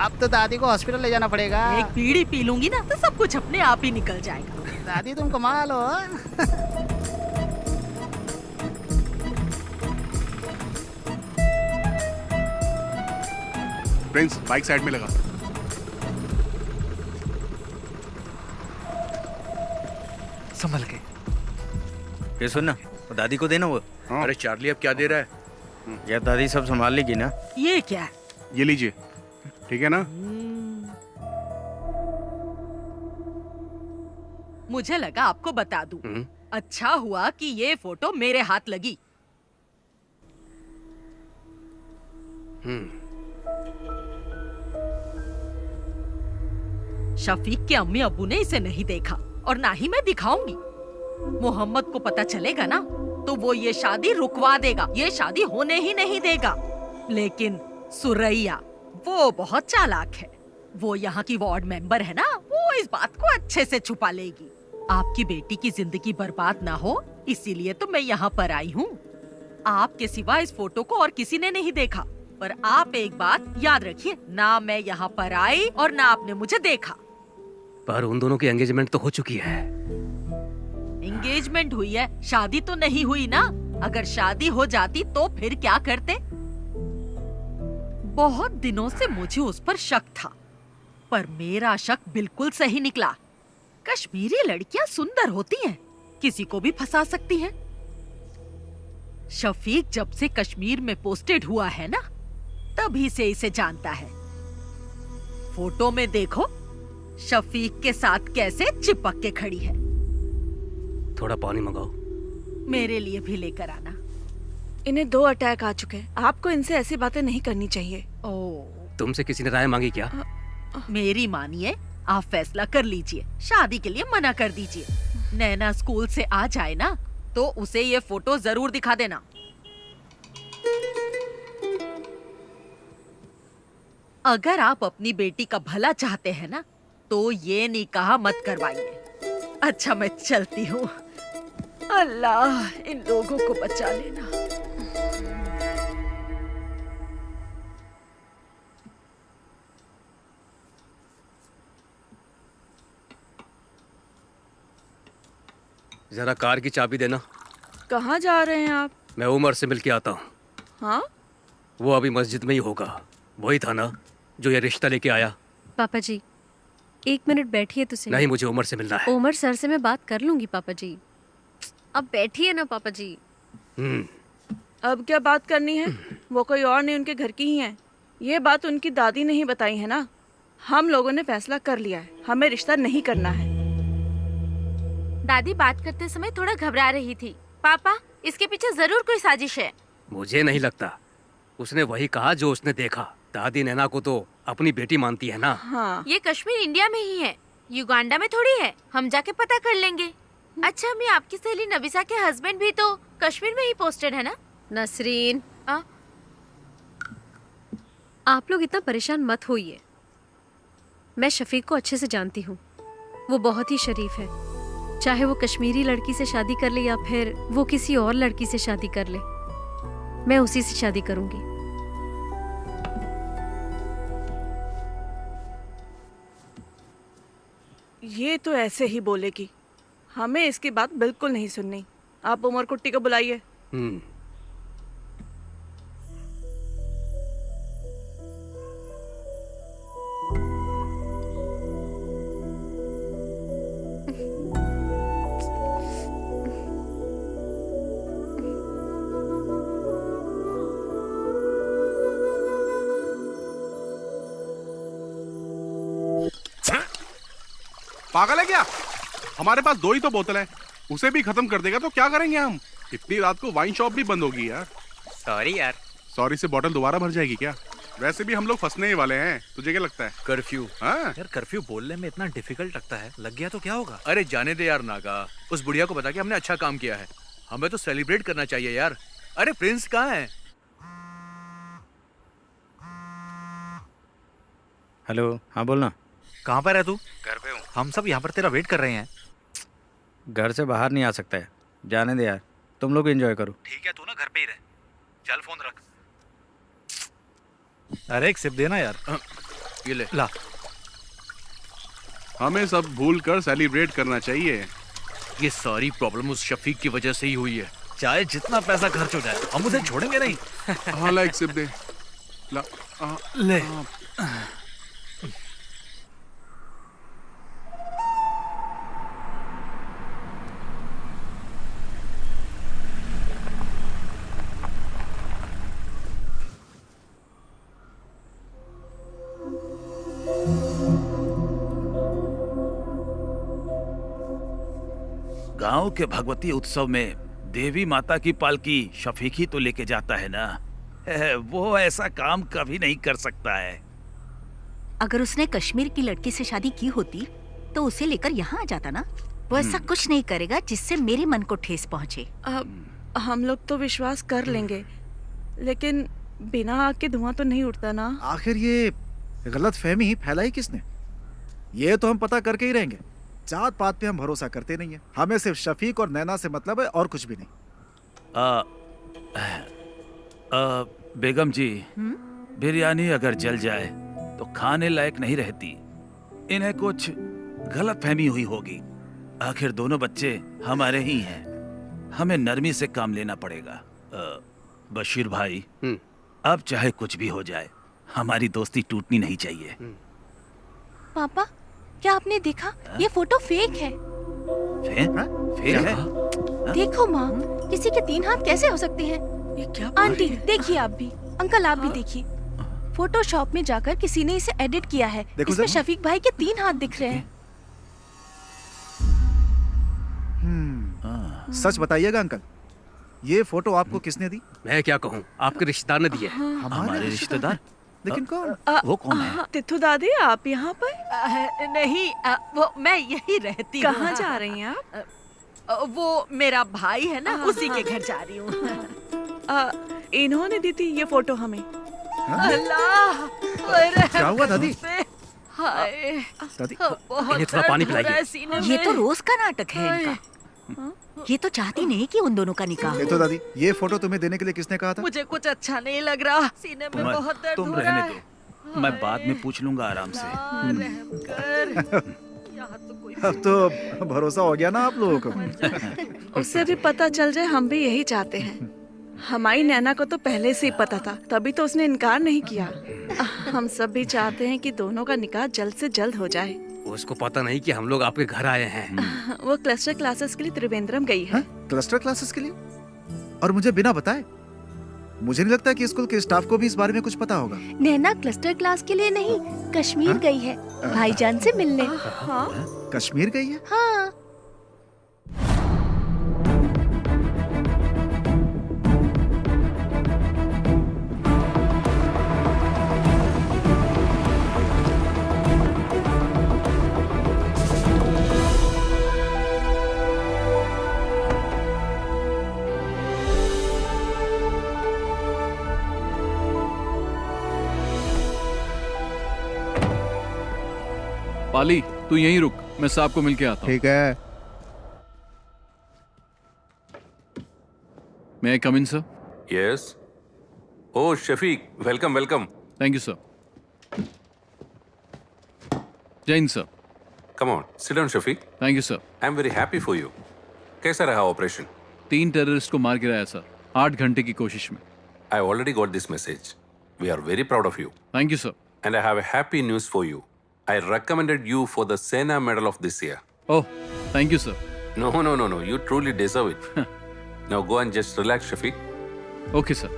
अब तो दादी को हॉस्पिटल ले जाना पड़ेगा। एक बीड़ी पी लूंगी ना तो सब कुछ अपने आप ही निकल जाएगा। दादी तुम कमाल हो। प्रिंस, बाइक साइड में लगा। संभल के। ये सुन ना, दादी को देना वो। अरे चार्ली, अब क्या दे रहा है? यार दादी सब संभाल लेगी ना। ये क्या है? ये लीजिए, ठीक है ना? मुझे लगा आपको बता दूं। अच्छा हुआ कि ये फोटो मेरे हाथ लगी। शफीक के अम्मी अब्बू ने इसे नहीं देखा और ना ही मैं दिखाऊंगी। मोहम्मद को पता चलेगा ना तो वो ये शादी रुकवा देगा, ये शादी होने ही नहीं देगा। लेकिन सुरैया वो बहुत चालाक है। वो यहाँ की वार्ड मेंबर है ना, वो इस बात को अच्छे से छुपा लेगी। आपकी बेटी की जिंदगी बर्बाद ना हो, इसीलिए तो मैं यहाँ पर आई हूँ। आपके सिवा इस फोटो को और किसी ने नहीं देखा। पर आप एक बात याद रखिए, ना मैं यहाँ पर आई और ना आपने मुझे देखा। पर उन दोनों की एंगेजमेंट तो हो चुकी है। एंगेजमेंट हुई है, शादी तो नहीं हुई ना। अगर शादी हो जाती तो फिर क्या करते? बहुत दिनों से मुझे उस पर शक था, पर मेरा शक बिल्कुल सही निकला। कश्मीरी लड़कियां सुंदर होती हैं, किसी को भी फंसा सकती हैं। शफीक जब से कश्मीर में पोस्टेड हुआ है ना, तभी से इसे जानता है। फोटो में देखो, शफीक के साथ कैसे चिपक के खड़ी है। थोड़ा पानी मंगाओ। मेरे लिए भी लेकर आना। इन्हें 2 अटैक आ चुके हैं। आपको इनसे ऐसी बातें नहीं करनी चाहिए। तुमसे किसी ने राय मांगी क्या? मेरी मानिए, आप फैसला कर लीजिए। शादी के लिए मना कर दीजिए, नैना स्कूल से आ जाए ना तो उसे ये फोटो जरूर दिखा देना। अगर आप अपनी बेटी का भला चाहते हैं ना तो ये निकाह मत करवाइए। अच्छा मैं चलती हूँ। अल्लाह इन लोगों को बचा लेना। जरा कार की चाबी देना। कहाँ जा रहे हैं आप? मैं उमर से मिल के आता हूँ। हाँ? वो अभी मस्जिद में ही होगा। वही था ना जो ये रिश्ता लेके आया। पापा जी 1 मिनट बैठिए तो सही। नहीं, मुझे उमर से मिलना है। उमर सर से मैं बात कर लूंगी पापा जी। अब बैठिए ना पापा जी। अब क्या बात करनी है? वो कोई और नहीं, उनके घर की ही है। ये बात उनकी दादी ने ही बताई है ना। हम लोगों ने फैसला कर लिया है, हमें रिश्ता नहीं करना है। दादी बात करते समय थोड़ा घबरा रही थी। पापा इसके पीछे जरूर कोई साजिश है। मुझे नहीं लगता। उसने वही कहा जो उसने देखा। दादी नैना को तो अपनी बेटी मानती है ना। हाँ। ये कश्मीर इंडिया में ही है, युगांडा में थोड़ी है। हम जाके पता कर लेंगे। अच्छा मैं आपकी सहेली नबिसा के हस्बैंड भी तो कश्मीर में ही पोस्टेड है ना? नसरीन आप लोग इतना परेशान मत होइए। मैं शफीक को अच्छे से जानती हूँ। वो बहुत ही शरीफ है। चाहे वो कश्मीरी लड़की से शादी कर ले या फिर वो किसी और लड़की से शादी कर ले, मैं उसी से शादी करूंगी। ये तो ऐसे ही बोलेगी, हमें इसकी बात बिल्कुल नहीं सुननी। आप उमर कुट्टी को बुलाइए। पागल है क्या? हमारे पास 2 ही तो बोतल है, उसे भी खत्म कर देगा तो क्या करेंगे हम? इतनी रात को वाइन शॉप भी बंद होगी यार। सॉरी यार। सॉरी से बोतल दोबारा भर जाएगी क्या? वैसे भी हम लोग फंसने ही वाले हैं, तुझे क्या लगता है? कर्फ्यू। हाँ? यार कर्फ्यू बोलने में इतना डिफिकल्ट लगता है, लग गया तो क्या होगा? अरे जाने दे यार नागा, उस बुढ़िया को बता के हमने अच्छा काम किया है। हमें तो सेलिब्रेट करना चाहिए यार। अरे प्रिंस कहाँ है? हेलो, हाँ बोलना। कहाँ पर है तू? घर पे हूँ। हम सब यहाँ पर तेरा वेट कर रहे हैं। घर से बाहर नहीं आ सकता है, जाने दे यार, तुम लोग एंजॉय करो। ठीक है, तू ना घर पे ही रह। चल फोन रख। अरे एक सिप देना यार। ये ले। ला। हमें सब भूल कर सेलिब्रेट करना चाहिए। ये सारी प्रॉब्लम उस शफीक की वजह से ही हुई है। चाहे जितना पैसा खर्च हो जाए हम उसे छोड़ेंगे नहीं। हाँ ला, एक सिप दे। ला। ले। गांव के भगवती उत्सव में देवी माता की पालकी शफीक ही तो लेके जाता है ना। वो ऐसा काम कभी नहीं कर सकता है। अगर उसने कश्मीर की लड़की से शादी की होती तो उसे लेकर यहाँ आ जाता ना। वो ऐसा कुछ नहीं करेगा जिससे मेरे मन को ठेस पहुँचे। हम लोग तो विश्वास कर लेंगे, लेकिन बिना आग के धुआं तो नहीं उठता ना। आखिर ये गलत फहमी फैलाई किसने? ये तो हम पता करके ही रहेंगे। जात पात पे हम भरोसा करते नहीं है। हमें सिर्फ शफीक और नैना से मतलब है और कुछ भी नहीं। बेगम जी, बिरयानी अगर जल जाए तो खाने लायक नहीं रहती। इन्हें कुछ गलत फहमी हुई होगी। आखिर दोनों बच्चे हमारे ही हैं, हमें नरमी से काम लेना पड़ेगा। बशीर भाई, अब चाहे कुछ भी हो जाए हमारी दोस्ती टूटनी नहीं चाहिए। पापा क्या आपने देखा? ये फोटो फेक है। फेक है? देखो माँ, किसी के 3 हाथ कैसे हो सकते हैं? ये क्या? आंटी देखिए, आप भी, अंकल आप भी देखिए। फोटोशॉप में जाकर किसी ने इसे एडिट किया है। इसमें शफीक भाई के 3 हाथ दिख रहे हैं। सच बताइएगा अंकल, ये फोटो आपको किसने दी? मैं क्या कहूँ, आपके रिश्तेदार ने दी है। हमारे रिश्तेदार? लेकिन कौन? वो कौन है? तिथु दादी, आप यहाँ पर? नहीं, वो मैं यही रहती हूँ। कहाँ जा रही हैं आप? वो मेरा भाई है ना, उसी के घर जा रही हूँ। इन्होंने दी थी ये फोटो हमें। अल्लाह, क्या हुआ दादी? हाय, दादी, बहुत थोड़ा पानी पिलाइए। दर्द हो रहा है सीने ये में। तो रोज का नाटक है इनका। ये तो चाहती नहीं कि उन दोनों का निकाह ये हो। तो दादी, ये फोटो तुम्हें देने के लिए किसने कहा था? मुझे कुछ अच्छा नहीं लग रहा, सीने में बहुत दर्द तुम हो रहा रहने है। दो, मैं बाद में पूछ लूंगा आराम से। रहम कर। यहाँ तो कोई अब तो भरोसा हो गया ना आप लोगों को। उससे भी पता चल जाए, हम भी यही चाहते हैं। हमारी नैना को तो पहले से ही पता था, तभी तो उसने इनकार नहीं किया। हम सब भी चाहते हैं कि दोनों का निकाह जल्द से जल्द हो जाए। उसको पता नहीं कि हम लोग आपके घर आए हैं। वो क्लस्टर क्लासेस के लिए त्रिवेंद्रम गई है। क्लस्टर क्लासेस के लिए? और मुझे बिना बताए? मुझे नहीं लगता कि स्कूल के स्टाफ को भी इस बारे में कुछ पता होगा। नैना क्लस्टर क्लास के लिए नहीं, कश्मीर गई है भाईजान से मिलने। कश्मीर गई है? हाँ। पाली, तू यहीं रुक, मैं साहब को मिलके आता हूँ। ठीक है। May I come in, sir? Yes. Oh, Shafiq, welcome, welcome. Thank you, sir. Jain, sir. Come on, sit down, Shafiq. Thank you, sir. I'm very happy for you. कैसा रहा ऑपरेशन? 3 टेररिस्ट को मार गिराया सर, 8 घंटे की कोशिश में। I already got this message. We are very proud of you. Thank you, sir. And I have a happy news for you. I recommended you for the Sena Medal of this year. Oh, thank you, sir. No, no, no, no. You truly deserve it. Now go and just relax, Shafiq. Okay, sir.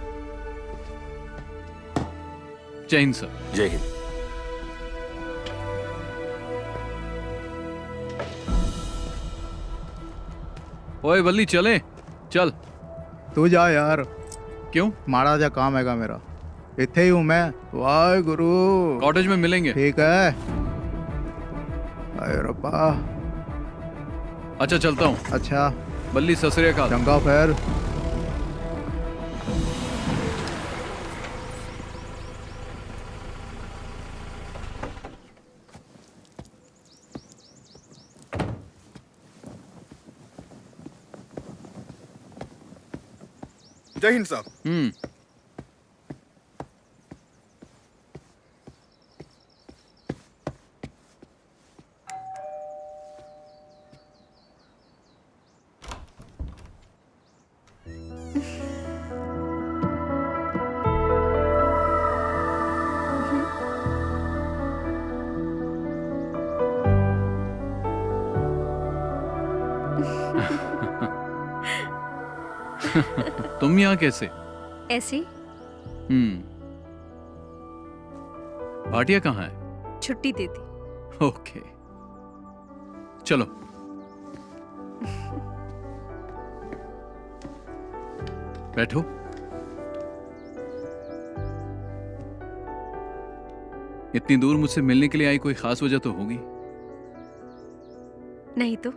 Jai Hind, sir. Jai Hind. ओए बल्ली, चले चल। तू जा यार। क्यों? माड़ा जा काम हैगा मेरा, इत्थे ही हूँ मैं। वाहे गुरु। कॉटेज में मिलेंगे। ठीक है। अरे रब्बा। अच्छा चलता हूँ। अच्छा। बल्ली, सत श्री अकाल। चंगा फिर। जय हिंद साहब। तुम यहाँ कैसे? ऐसी भाटिया कहाँ है? छुट्टी दे दी। ओके, चलो। बैठो। इतनी दूर मुझसे मिलने के लिए आई, कोई खास वजह तो होगी? नहीं तो।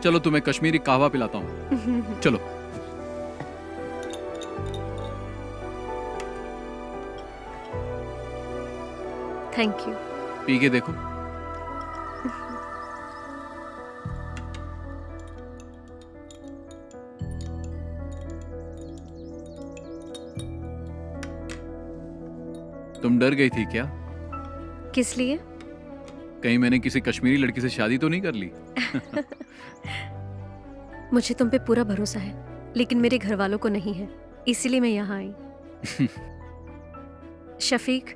चलो तुम्हें कश्मीरी कहवा पिलाता हूँ। चलो। Thank you. पी के देखो। तुम डर गई थी क्या? किस लिए? कहीं मैंने किसी कश्मीरी लड़की से शादी तो नहीं कर ली? मुझे तुम पे पूरा भरोसा है, लेकिन मेरे घर वालों को नहीं है, इसीलिए मैं यहाँ आई। शफीक,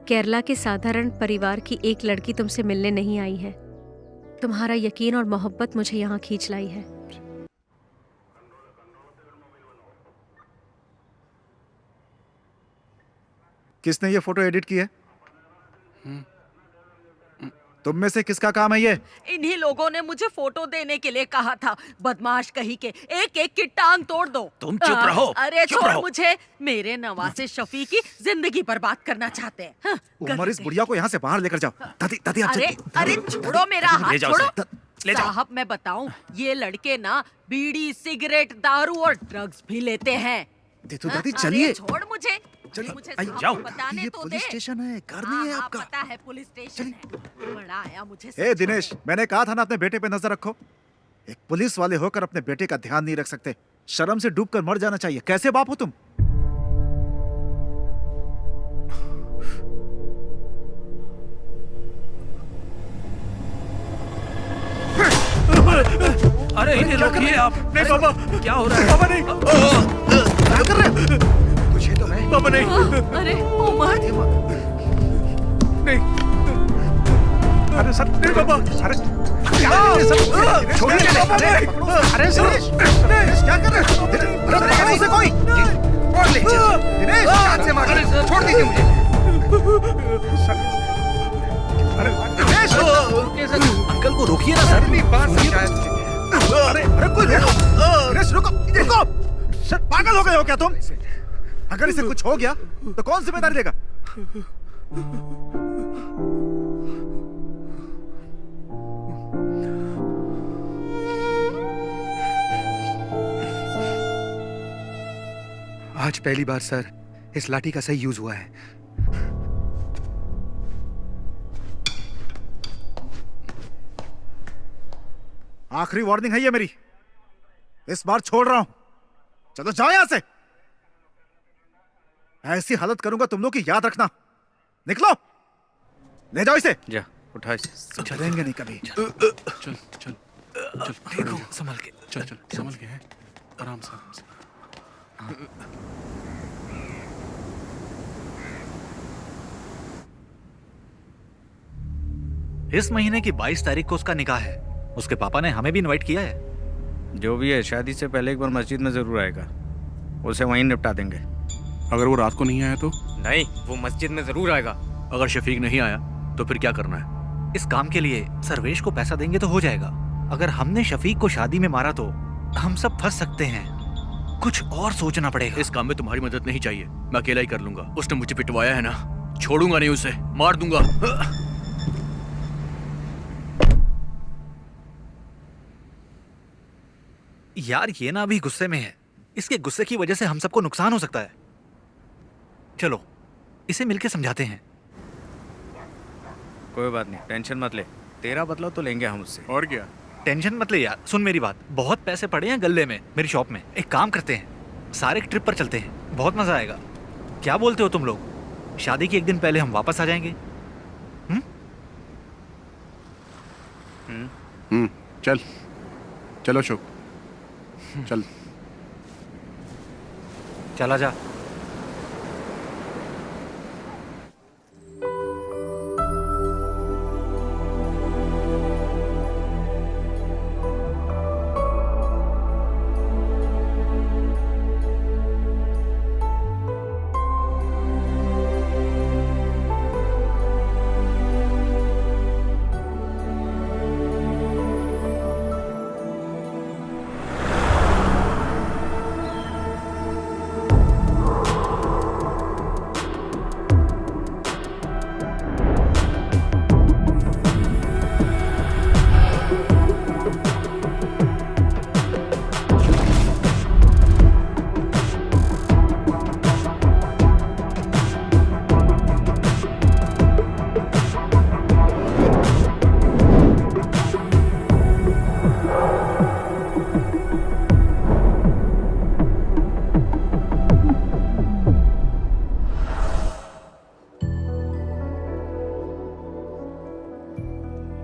केरला के साधारण परिवार की एक लड़की तुमसे मिलने नहीं आई है। तुम्हारा यकीन और मोहब्बत मुझे यहाँ खींच लाई है। किसने ये फोटो एडिट की है? तुम में से किसका काम है ये? इन्हीं लोगों ने मुझे फोटो देने के लिए कहा था। बदमाश कहीं के, एक एक की टांग तोड़ दो। तुम चुप रहो। अरे चुप छोड़ रहो। मुझे, मेरे नवासे शफीक की जिंदगी बर्बाद करना चाहते हैं। हाँ, उमर, इस बुढ़िया को यहाँ से बाहर लेकर जाओ। दादी दादी आप अरे अरे छोड़ो मेरा हाथ, ले जाओ छोड़ो। उसे। ले जाओ। साहब मैं बताऊं, ये लड़के ना बीड़ी, सिगरेट, दारू और ड्रग्स भी लेते हैं। तो हाँ? दादी अरे चलिए। छोड़ मुझे, चलिए, मुझे आइए, साहब जाओ। को बताने ये तो पुलिस दे। स्टेशन है, घर नहीं है हाँ, आपका। पता है पुलिस स्टेशन है। बड़ा आया मुझे। ए दिनेश, मैंने कहा था ना अपने बेटे पे नजर रखो। एक पुलिस वाले होकर अपने बेटे का ध्यान नहीं रख सकते। शर्म से डूबकर मर जाना चाहिए। कैसे बाप हो तुम? अरे इन्हें रोकिए आप। नहीं पापा, क्या हो रहा है? पापा नहीं। क्या कर रहे हो? तुझे तो मैं। पापा नहीं। अरे उमर, नहीं। अरे सर, नहीं पापा। अरे क्या छोड़िए पापा नहीं। अरे दिनेश, क्या कर रहे हो? अरे उसे कोई और ले दिनेश, हाथ से मार। छोड़ दीजिए मुझे। अरे दिनेश, अंकल को रोकिए ना सर। अगली बार समझाया तुझे। अरे अरे कोई रुको। दिनेश रुको, रुको। सर पागल हो गए हो क्या तुम? अगर इसे कुछ हो गया तो कौन जिम्मेदारी लेगा? आज पहली बार सर इस लाठी का सही यूज हुआ है। आखिरी वार्निंग है ये मेरी। इस बार छोड़ रहा हूं। चलो जाओ यहां से। ऐसी हालत करूंगा तुम लोग की, याद रखना। निकलो, ले जाओ इसे। जा उठा इसे। चलेंगे नहीं कभी। चल चल चल देखो संभल के। चल चल संभल के है। आराम से आराम से। इस महीने की 22 तारीख को उसका निकाह है। उसके पापा ने हमें भी इनवाइट किया है। जो भी है, शादी से पहले एक बार मस्जिद में जरूर आएगा। उसे वहीं निपटा देंगे। अगर वो रात को नहीं आया तो? नहीं, वो मस्जिद में जरूर आएगा। अगर शफीक नहीं आया तो फिर क्या करना है? इस काम के लिए सर्वेश को पैसा देंगे तो हो जाएगा। अगर हमने शफीक को शादी में मारा तो हम सब फंस सकते हैं। कुछ और सोचना पड़ेगा। इस काम में तुम्हारी मदद नहीं चाहिए, मैं अकेला ही कर लूंगा। उसने मुझे पिटवाया है ना, छोड़ूंगा नहीं उसे, मार दूंगा। यार ये ना अभी गुस्से में है। इसके गुस्से की वजह से हम सबको नुकसान हो सकता है। चलो इसे मिलके समझाते हैं। कोई बात नहीं, टेंशन मत ले। तेरा बदला तो लेंगे हम उससे। और क्या? टेंशन मत ले यार। सुन मेरी बात, बहुत पैसे पड़े हैं गल्ले में मेरी शॉप में। एक काम करते हैं, सारे ट्रिप पर चलते हैं, बहुत मजा आएगा। क्या बोलते हो तुम लोग? शादी के एक दिन पहले हम वापस आ जाएंगे। चल चलो अशोक, चल। चला जा।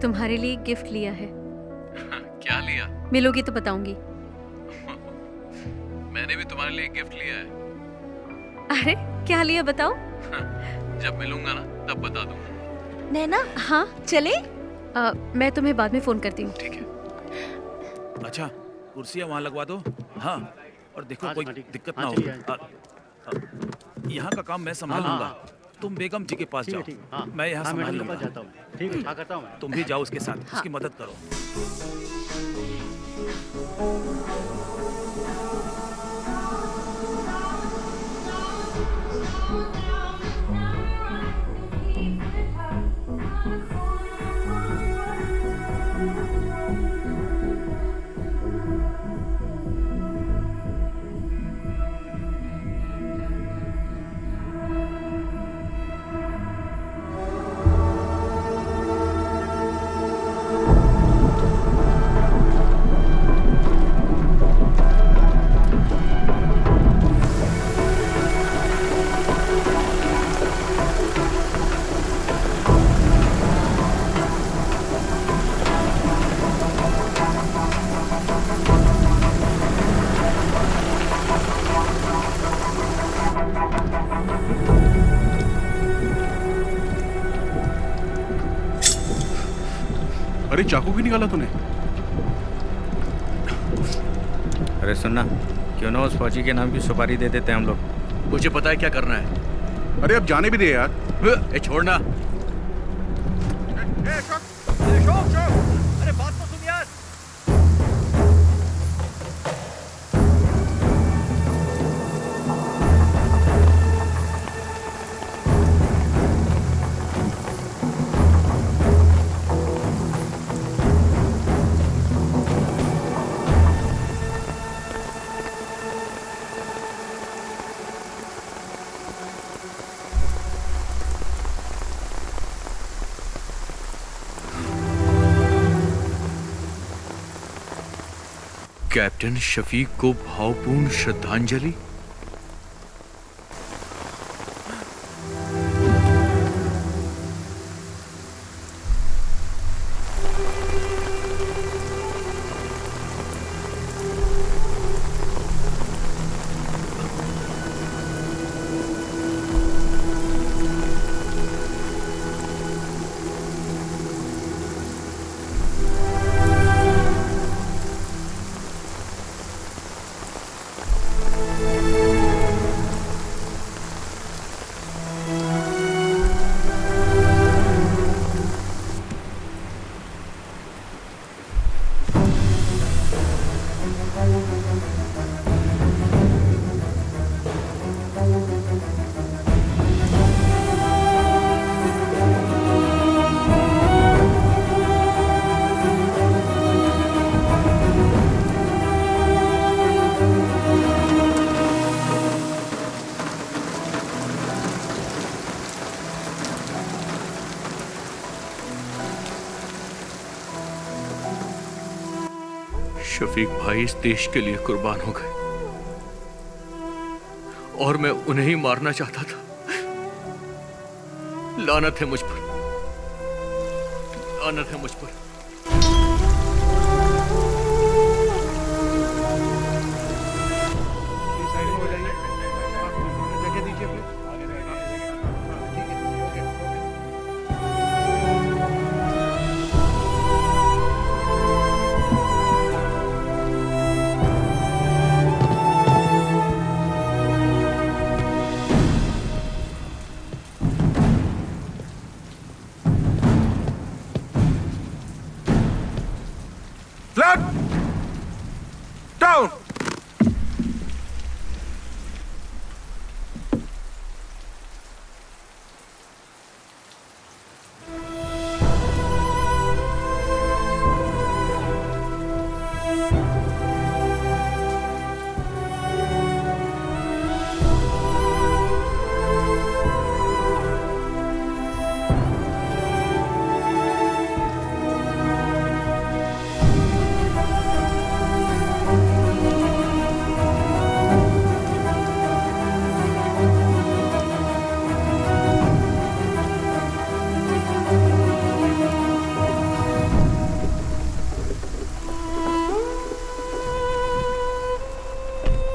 तुम्हारे लिए एक गिफ्ट लिया है। क्या लिया? मिलोगी तो बताऊंगी। मैंने भी तुम्हारे लिए एक गिफ्ट लिया है। अरे क्या लिया बताओ? जब मिलूंगा ना तब बता दूंगा। नैना, हाँ चले? मैं तुम्हें बाद में फोन करती हूँ। ठीक है। अच्छा कुर्सियाँ वहाँ लगवा दो। हाँ और देखो कोई दिक्कत ना हो। यहाँ का काम मैं संभाल लूंगा। तुम बेगम जी के पास ठीक है, जाओ। ठीक है, हाँ। मैं यहाँ हाँ, संभाल मैडम के पास लूंगा। जाता हूँ। ठीक है, हाँ, करता हूँ मैं। तुम भी जाओ उसके साथ, हाँ। उसकी मदद करो। अरे चाकू क्यों निकाला तूने? अरे सुनना, क्यों ना उस फौजी के नाम की सुपारी दे देते हैं हम लोग। मुझे पता है क्या करना है। अरे अब जाने भी दे यार। छोड़ना। अरे बात तो सुन यार। कैप्टन शफीक को भावपूर्ण श्रद्धांजलि। शफीक भाई इस देश के लिए कुर्बान हो गए और मैं उन्हें ही मारना चाहता था। लानत है मुझ पर, लानत है मुझ पर। Down!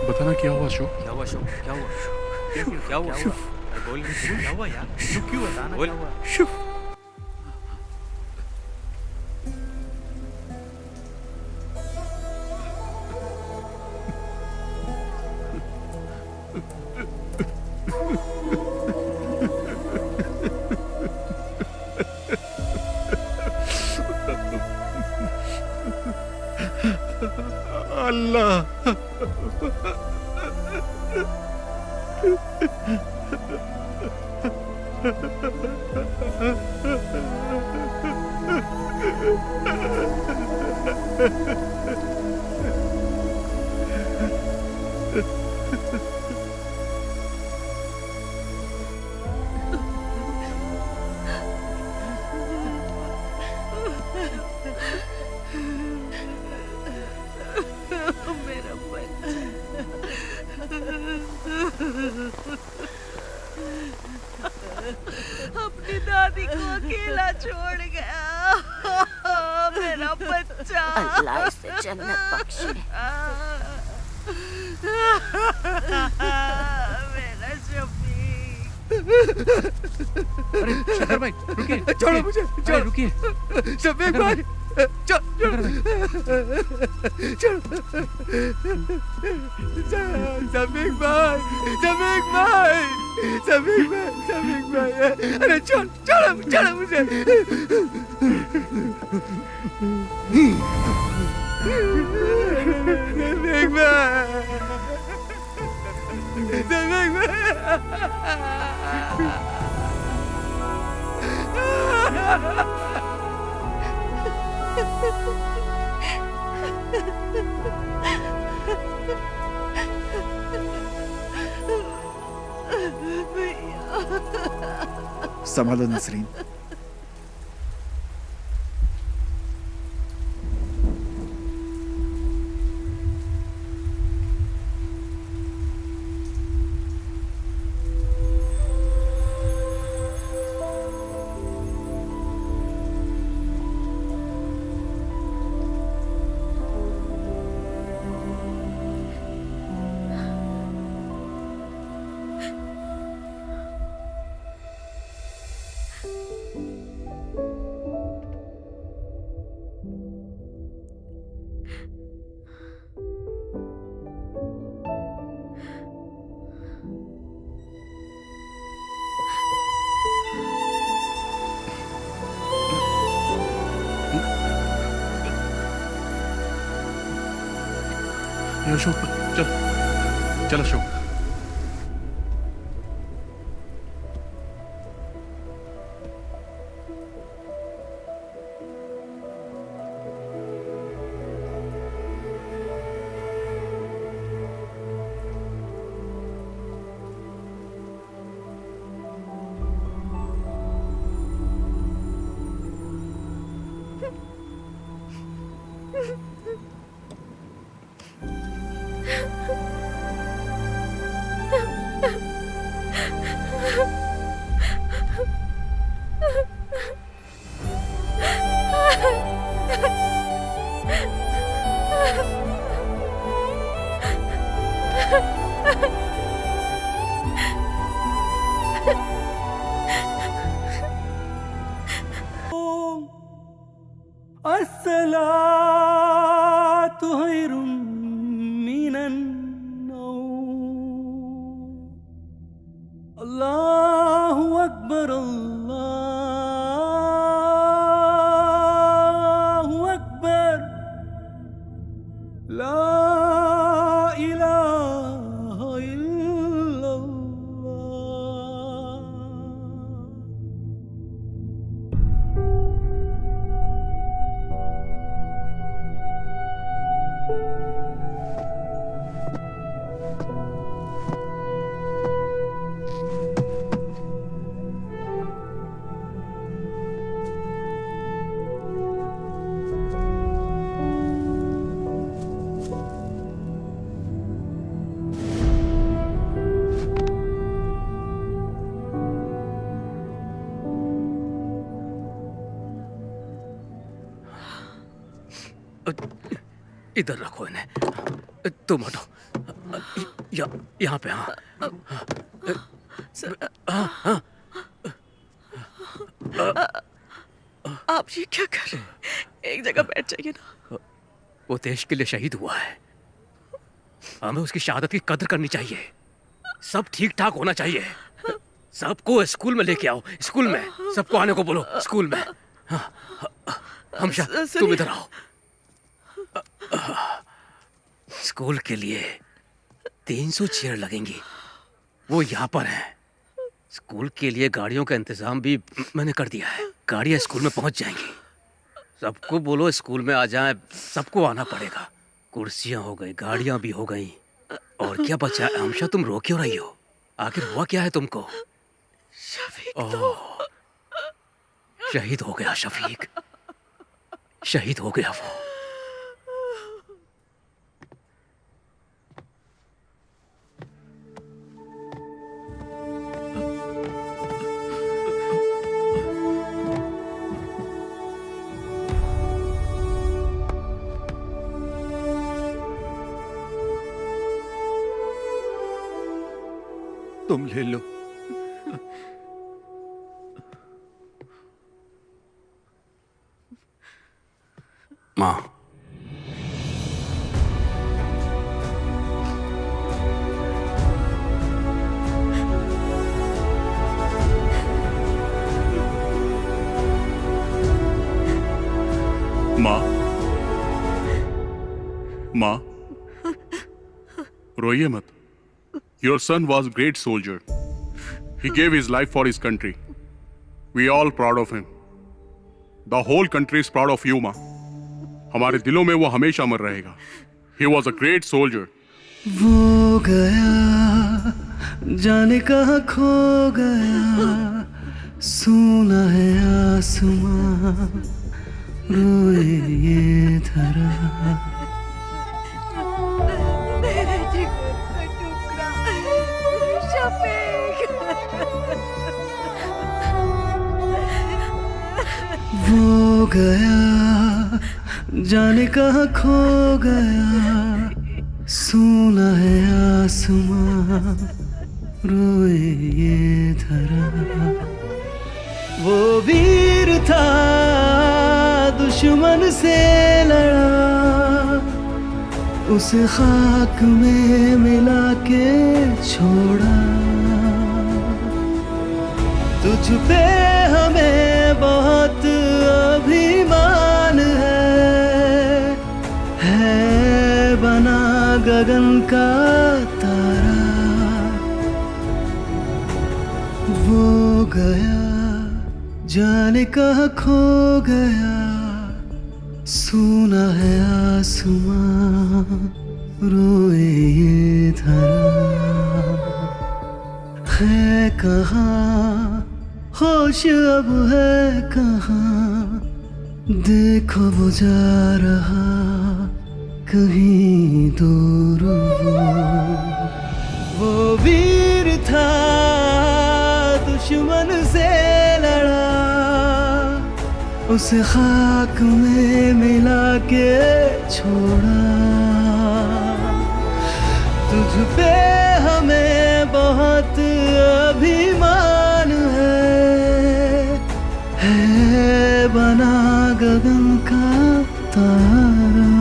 बताना क्या हुआ अशोक? क्या हुआ अशोक? क्या हुआ? क्या हुआ? अरे बोल क्या हुआ यार? क्यों बताना क्या हुआ? मेरा बच्चा। अपनी दादी को अकेला छोड़ गया मेरा बच्चा। अल्लाह इसे जन्नत बख्शे। मेरा शफीक। अरे शंकर भाई रुकिए, छोड़ो मुझे, छोड़ो। रुकिए शफीक भाई, छोड़ो, शफीक भाई, शफीक भाई, शफीक भाई, शफीक भाई, अरे छोड़, छोड़ो, छोड़ो मुझे। शफीक भाई, शफीक संभालो नसरीन। अशोक चल, चल अशोक। अस्सलातु खैरुम मिनन नौम। अल्लाहु अकबर, अल्लाहु अकबर, ला इलाहा इल्लल्लाह। इधर रखो इन्हें, तुम हटो, यहाँ पे। हाँ हाँ हाँ। आप ये क्या कर रहे हैं? एक जगह बैठ जाइए ना। वो देश के लिए शहीद हुआ है, हमें उसकी शहादत की कदर करनी चाहिए। सब ठीक ठाक होना चाहिए। सबको स्कूल में लेके आओ, स्कूल में सबको आने को बोलो, स्कूल में। हमशा तुम इधर आओ। स्कूल के लिए 300 चेयर लगेंगी, वो यहाँ पर है। स्कूल के लिए गाड़ियों का इंतजाम भी मैंने कर दिया है। गाड़ियाँ स्कूल में पहुँच जाएंगी। सबको बोलो स्कूल में आ जाए, सबको आना पड़ेगा। कुर्सियाँ हो गई, गाड़ियाँ भी हो गई, और क्या बचा? आमशा, तुम रो क्यों रही हो? आखिर हुआ क्या है तुमको? ओह, शहीद हो गया शफीक, शहीद हो गया वो। तुम ले लो। माँ, माँ, माँ, रोइए मत। Your son was a great soldier. He gave his life for his country. We are all proud of him. The whole country is proud of you, माँ। हमारे दिलों में वो हमेशा अमर रहेगा। He was a great soldier. वो गया जाने कहाँ खो गया, सुना है आसमां, रोए ये धरा। वो गया जाने कहाँ खो गया, सुना है आसमां, रोए ये धरा। वो वीर था दुश्मन से लड़ा, उसे खाक में मिला के छोड़ा। तुझ पे हमें बहुत अभिमान है बना गगन का तारा। वो गया जाने कहाँ खो गया, सुना है आसमां, रोए ये धरा। है कहाँ होश अब है कहाँ, देखो वो जा रहा कहीं दूर। वो वीर था दुश्मन से लड़ा, उसे खाक में मिला के छोड़ा। तुझ पे हमें बहुत अभिमान है बना गगन का तारा।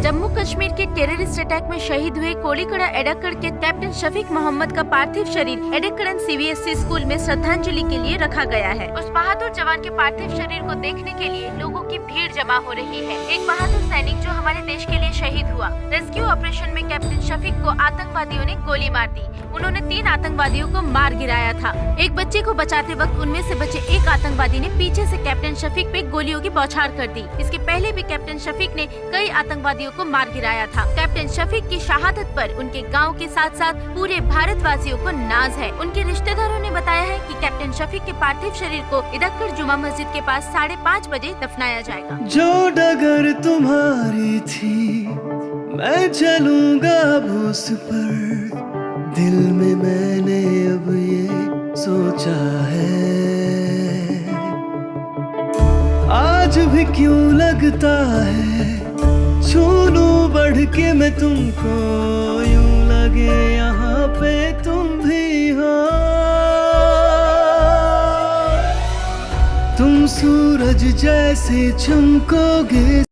जम्मू कश्मीर के टेररिस्ट अटैक में शहीद हुए कोलीकड़ा एडक्कड़ के कैप्टन शफीक मोहम्मद का पार्थिव शरीर एडक्कड़न CBSE स्कूल में श्रद्धांजलि के लिए रखा गया है। उस बहादुर जवान के पार्थिव शरीर को देखने के लिए लोगों की भीड़ जमा हो रही है। एक बहादुर सैनिक जो हमारे देश के लिए शहीद हुआ। रेस्क्यू ऑपरेशन में कैप्टन शफीक को आतंकवादियों ने गोली मार दी। उन्होंने 3 आतंकवादियों को मार गिराया था। एक बच्चे को बचाते वक्त उनमें से बचे एक आतंकवादी ने पीछे से कैप्टन शफीक पे गोलियों की बौछार कर दी। इसके पहले भी कैप्टन शफीक ने कई आतंकवादियों को मार गिराया था। कैप्टन शफीक की शहादत पर उनके गांव के साथ साथ पूरे भारतवासियों को नाज है। उनके रिश्तेदारों ने बताया है कि कैप्टन शफीक के पार्थिव शरीर को इदक्कड़ जुमा मस्जिद के पास 5:30 बजे दफनाया जाएगा। जो डगर तुम्हारी थी मैं चलूंगा अब उस पर, दिल में मैंने अब ये सोचा है। आज भी क्यों लगता है छू लूं बढ़ के मैं तुमको, यूं लगे यहाँ पे तुम भी हो। तुम सूरज जैसे चमकोगे।